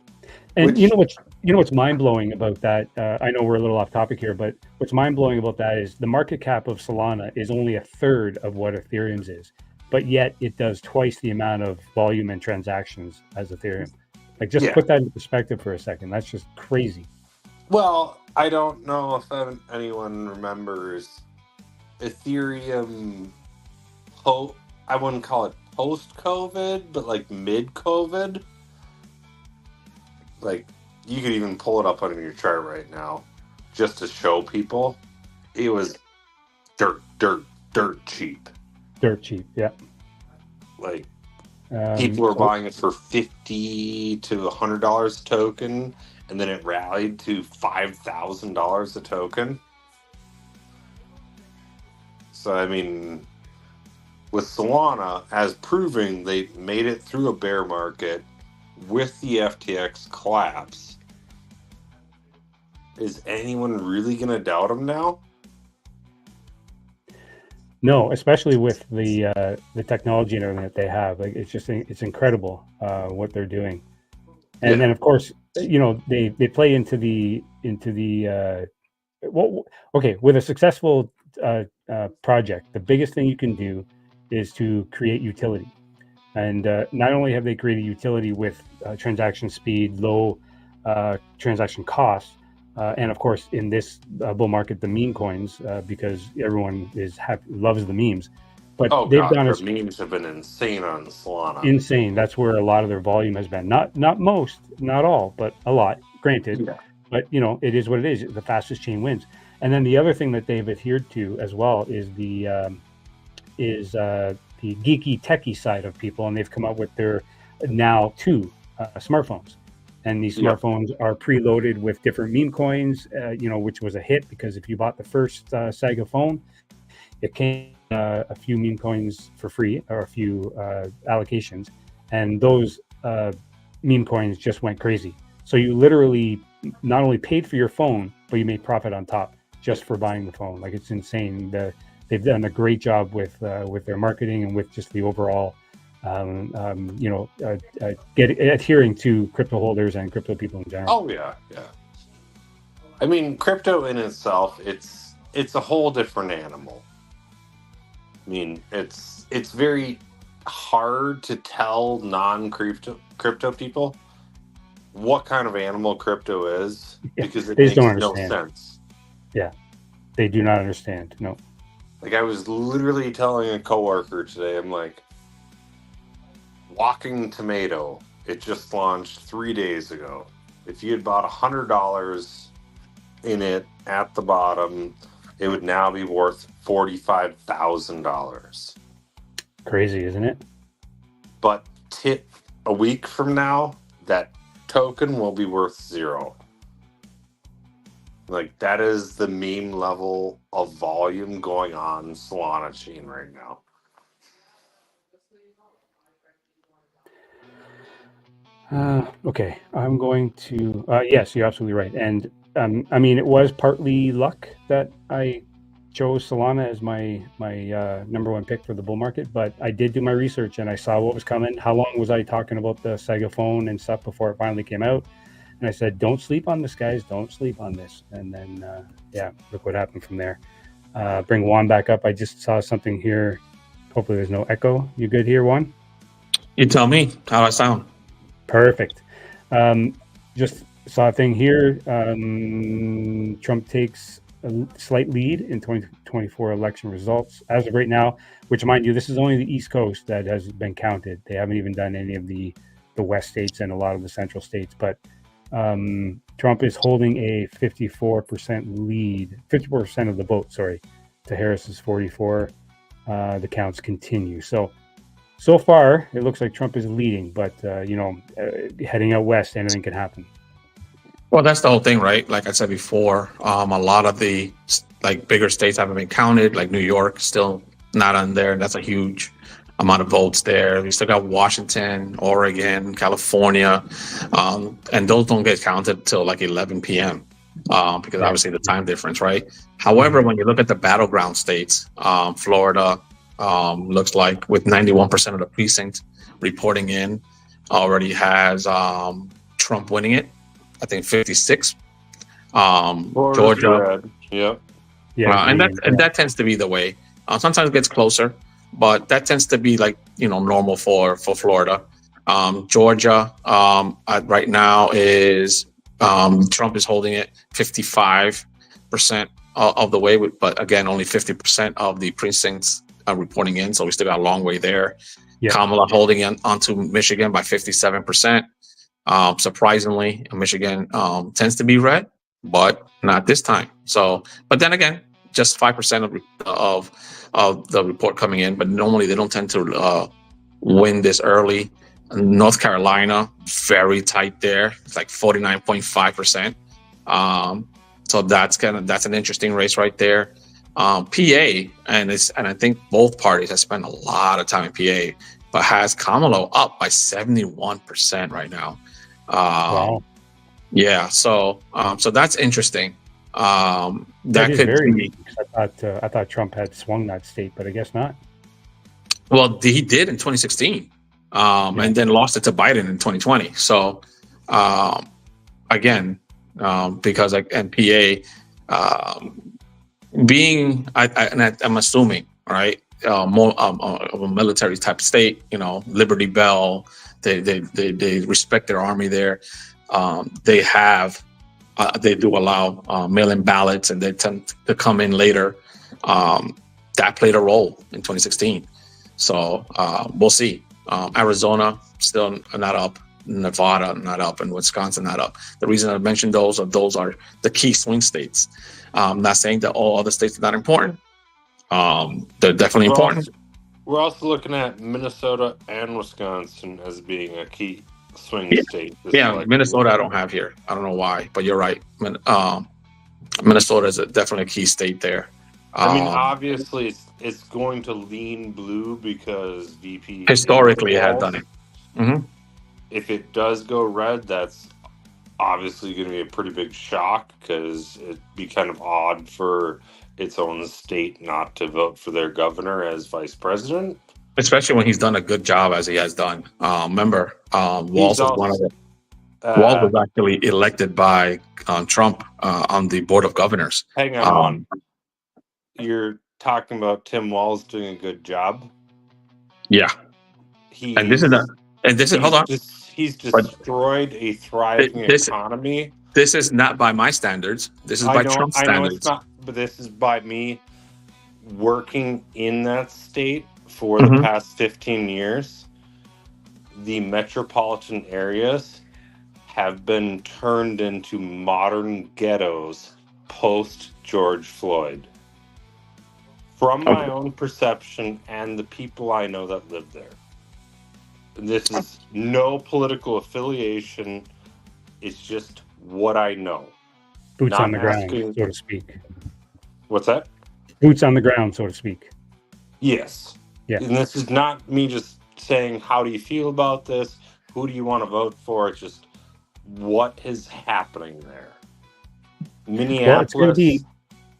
And what's mind-blowing about that, I know we're a little off topic here, but what's mind-blowing about that is the market cap of Solana is only a third of what Ethereum's is, but yet it does twice the amount of volume and transactions as Ethereum. Like, just put that in perspective for a second. That's just crazy. Well, I don't know if anyone remembers Ethereum, I wouldn't call it post-COVID, but like mid-COVID. Like, you could even pull it up on your chart right now just to show people. It was dirt cheap. Dirt cheap, yeah. Like, people were buying it for $50 to $100 a token, and then it rallied to $5,000 a token. So, I mean, with Solana as proving they made it through a bear market with the FTX collapse. Is anyone really going to doubt them now? No, especially with the technology and everything that they have. Like it's incredible what they're doing. And then of course, they play into the okay, with a successful project, the biggest thing you can do is to create utility. And not only have they created utility with transaction speed, low transaction costs, and of course, in this bull market, the meme coins, because everyone loves the memes. But they've done their memes have been insane on Solana. Insane. That's where a lot of their volume has been. Not most, not all, but a lot. Granted, Yeah. But it is what it is. The fastest chain wins. And then the other thing that they've adhered to as well is the geeky techie side of people, and they've come up with their now 2 smartphones. And these smartphones are preloaded with different meme coins, which was a hit because if you bought the first Saga phone, it came a few meme coins for free or a few allocations, and those meme coins just went crazy. So you literally not only paid for your phone, but you made profit on top just for buying the phone. Like, it's insane. They've done a great job with their marketing and with just the overall adhering to crypto holders and crypto people in general. Oh yeah. I mean, crypto in itself, it's a whole different animal. I mean, it's very hard to tell non-crypto people what kind of animal crypto is because it makes no sense. Yeah, they do not understand. No. Like, I was literally telling a coworker today, I'm like, Walking Tomato, it just launched 3 days ago. If you had bought $100 in it at the bottom, it would now be worth $45,000. Crazy, isn't it? But a week from now, that token will be worth 0. Like, that is the meme level of volume going on Solana chain right now. Okay, I'm going to. Yes, you're absolutely right. And I mean, it was partly luck that I chose Solana as my number 1 pick for the bull market, but I did do my research and I saw what was coming. How long was I talking about the Saga phone and stuff before it finally came out? And I said, don't sleep on this, guys. Don't sleep on this. And then, look what happened from there. Bring Juan back up. I just saw something here. Hopefully there's no echo. You good here, Juan? You tell me how I sound. Perfect. Just saw a thing here. Trump takes a slight lead in 2024 election results as of right now, which, mind you, this is only the East Coast that has been counted. They haven't even done any of the West states and a lot of the central states. But Trump is holding a 54% lead, 54% of the vote, to Harris's 44. The counts continue. So far, it looks like Trump is leading, but, heading out west, anything can happen. Well, that's the whole thing, right? Like I said before, a lot of the bigger states haven't been counted, like New York, still not on there. That's a huge amount of votes there. We still got Washington, Oregon, California, and those don't get counted till like 11 p.m. Because obviously the time difference, right? However, when you look at the battleground states, Florida, looks like with 91% of the precinct reporting in, already has Trump winning it. I think 56. Georgia. Yep. Yeah, and that tends to be the way. Sometimes it gets closer, but that tends to be normal for Florida. Georgia right now is Trump is holding it 55% of the way, but again, only 50% of the precincts are reporting in, so we still got a long way there. Yeah. Kamala holding onto Michigan by 57%. Surprisingly, Michigan tends to be red, but not this time. So, but then again, just 5% of the report coming in, but normally they don't tend to win this early. North Carolina, very tight there. It's like 49.5%. So that's an interesting race right there. PA, and I think both parties have spent a lot of time in PA, but has Kamalo up by 71% right now. Wow. Yeah, so that's interesting. That is could very be. interesting. I thought Trump had swung that state, but I guess not. Well, he did in 2016, and then lost it to Biden in 2020. So, again, because PA being, I'm assuming, right, more of a military type state, Liberty Bell, they respect their army there. They do allow mail-in ballots, and they tend to come in later. That played a role in 2016. So we'll see. Arizona still not up, Nevada not up, and Wisconsin not up. The reason I mentioned those are the key swing states. I'm not saying that all other states are not important. They're definitely important. We're also looking at Minnesota and Wisconsin as being a key swing state. Yeah, Minnesota I don't have here. I don't know why, but you're right. Minnesota is definitely a key state there. I mean, obviously, it's going to lean blue because VP historically had done it. Mm-hmm. If it does go red, that's obviously going to be a pretty big shock, because it'd be kind of odd for its own state not to vote for their governor as vice president. Especially when he's done a good job as he has done. Remember, Walz was one of them. Walz was actually elected by Trump on the board of governors. Hang on. You're talking about Tim Walz doing a good job? Yeah. He's destroyed a thriving economy. This is not by my standards. This is by Trump's standards. I know it's not, but this is by me working in that state for the past 15 years. The metropolitan areas have been turned into modern ghettos post George Floyd. From my own perception and the people I know that live there. This is no political affiliation. It's just what I know. Boots on the ground, so to speak. What's that? Boots on the ground, so to speak. Yes. Yeah. And this is not me just saying, how do you feel about this? Who do you want to vote for? It's just what is happening there. Minneapolis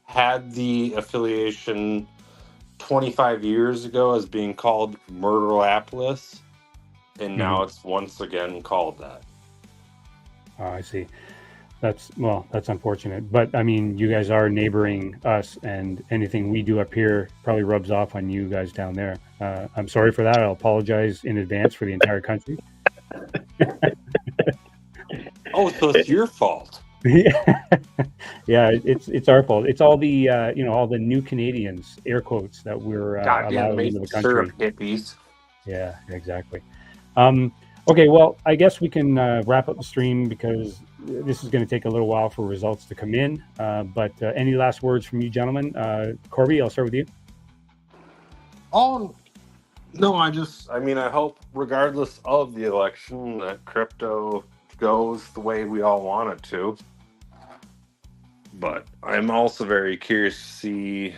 had the affiliation 25 years ago as being called Murderapolis, and now it's once again called that. Oh, I see. That's unfortunate. But I mean, you guys are neighboring us, and anything we do up here probably rubs off on you guys down there. I'm sorry for that. I'll apologize in advance for the entire country. Oh, so it's your fault. Yeah, it's our fault. It's all the all the new Canadians, air quotes, that we're allowed into the country. Hippies. Yeah, exactly. Okay, well, I guess we can wrap up the stream because this is going to take a little while for results to come in. But any last words from you, gentlemen? Corby, I'll start with you. Oh, no, I hope regardless of the election that crypto goes the way we all want it to. But I'm also very curious to see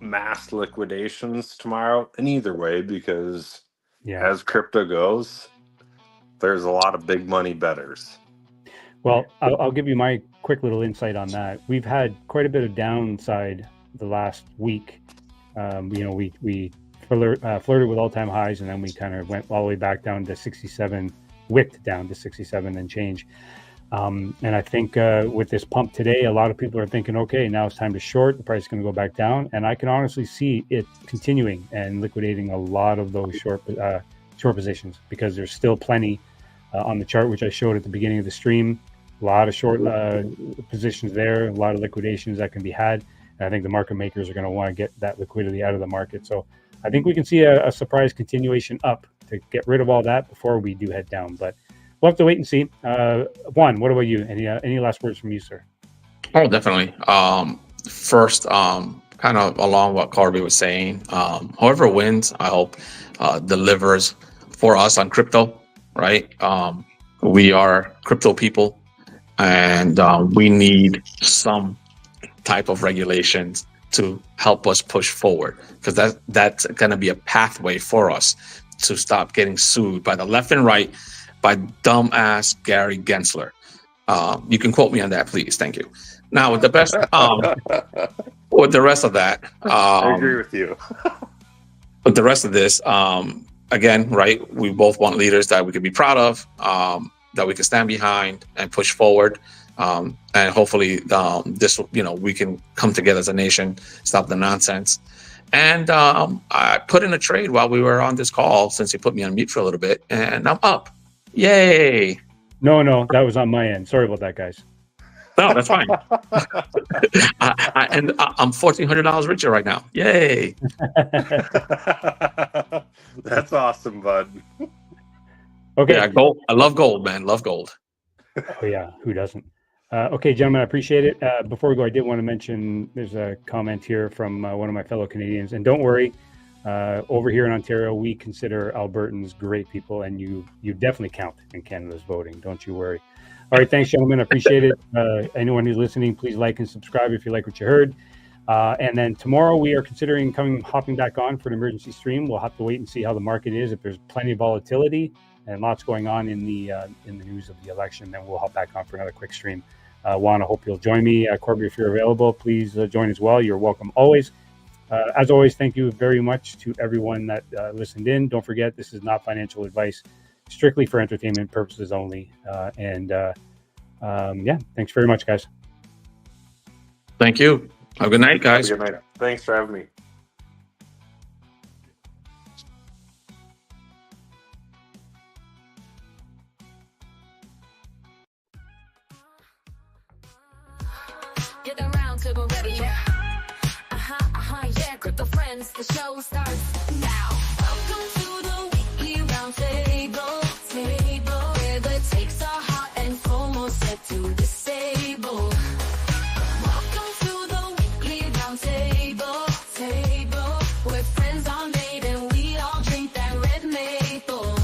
mass liquidations tomorrow in either way, because as crypto goes, there's a lot of big money bettors. Well, I'll give you my quick little insight on that. We've had quite a bit of downside the last week. We flirted with all-time highs, and then we kind of went all the way back down to 67, wicked down to 67 and change. And I think with this pump today, a lot of people are thinking, okay, now it's time to short. The price is going to go back down. And I can honestly see it continuing and liquidating a lot of those short positions, because there's still plenty on the chart, which I showed at the beginning of the stream. A lot of short positions there, a lot of liquidations that can be had. And I think the market makers are going to want to get that liquidity out of the market. So I think we can see a surprise continuation up to get rid of all that before we do head down. But we'll have to wait and see. Juan, what about you? Any last words from you, sir? Oh, definitely. First, kind of along what Corby was saying, whoever wins, I hope delivers for us on crypto, right? We are crypto people, and we need some type of regulations to help us push forward, because that's going to be a pathway for us to stop getting sued by the left and right by dumbass Gary Gensler. You can quote me on that, please. Thank you. Now, with the best, with the rest of that, I agree with you. with the rest of this, again, right, we both want leaders that we could be proud of, that we can stand behind and push forward. And hopefully this, we can come together as a nation, stop the nonsense. And I put in a trade while we were on this call, since you put me on mute for a little bit, and I'm up. Yay. No, that was on my end. Sorry about that, guys. No, that's fine. And I'm $1,400 richer right now. Yay. That's awesome, bud. Okay. Yeah, gold. I love gold, man. Love gold. Oh, yeah. Who doesn't? Okay, gentlemen, I appreciate it. Before we go, I did want to mention there's a comment here from one of my fellow Canadians. And don't worry, over here in Ontario, we consider Albertans great people, and you definitely count in Canada's voting. Don't you worry. All right, thanks, gentlemen. I appreciate it. Anyone who's listening, please like and subscribe if you like what you heard. And then tomorrow we are considering hopping back on for an emergency stream. We'll have to wait and see how the market is. If there's plenty of volatility and lots going on in the news of the election, then we'll hop back on for another quick stream. Juan, I hope you'll join me. Corby, if you're available, please join as well. You're welcome always. As always, thank you very much to everyone that listened in. Don't forget, this is not financial advice, strictly for entertainment purposes only. Yeah, thanks very much, guys. Thank you. Have a good night, guys. Have a good night. Thanks for having me. Get around to the radio. Yeah, grip the friends, the show starts now. Welcome to the weekly round table, where the takes are hot and FOMO set to disable. Welcome to the weekly round table, where friends are made and we all drink that red maple.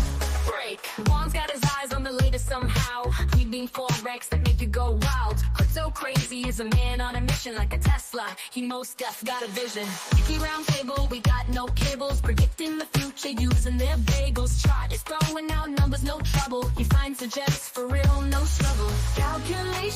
Break. Juan's got his eyes on the latest somehow. We being forex that make you go wild. So crazy is a man on a mission like a Tesla. He most def got a vision. Weekly round table, we got no cables. Predicting the future using their bagels. Chart is throwing out numbers, no trouble. He finds the gems for real, no struggle. Calculation.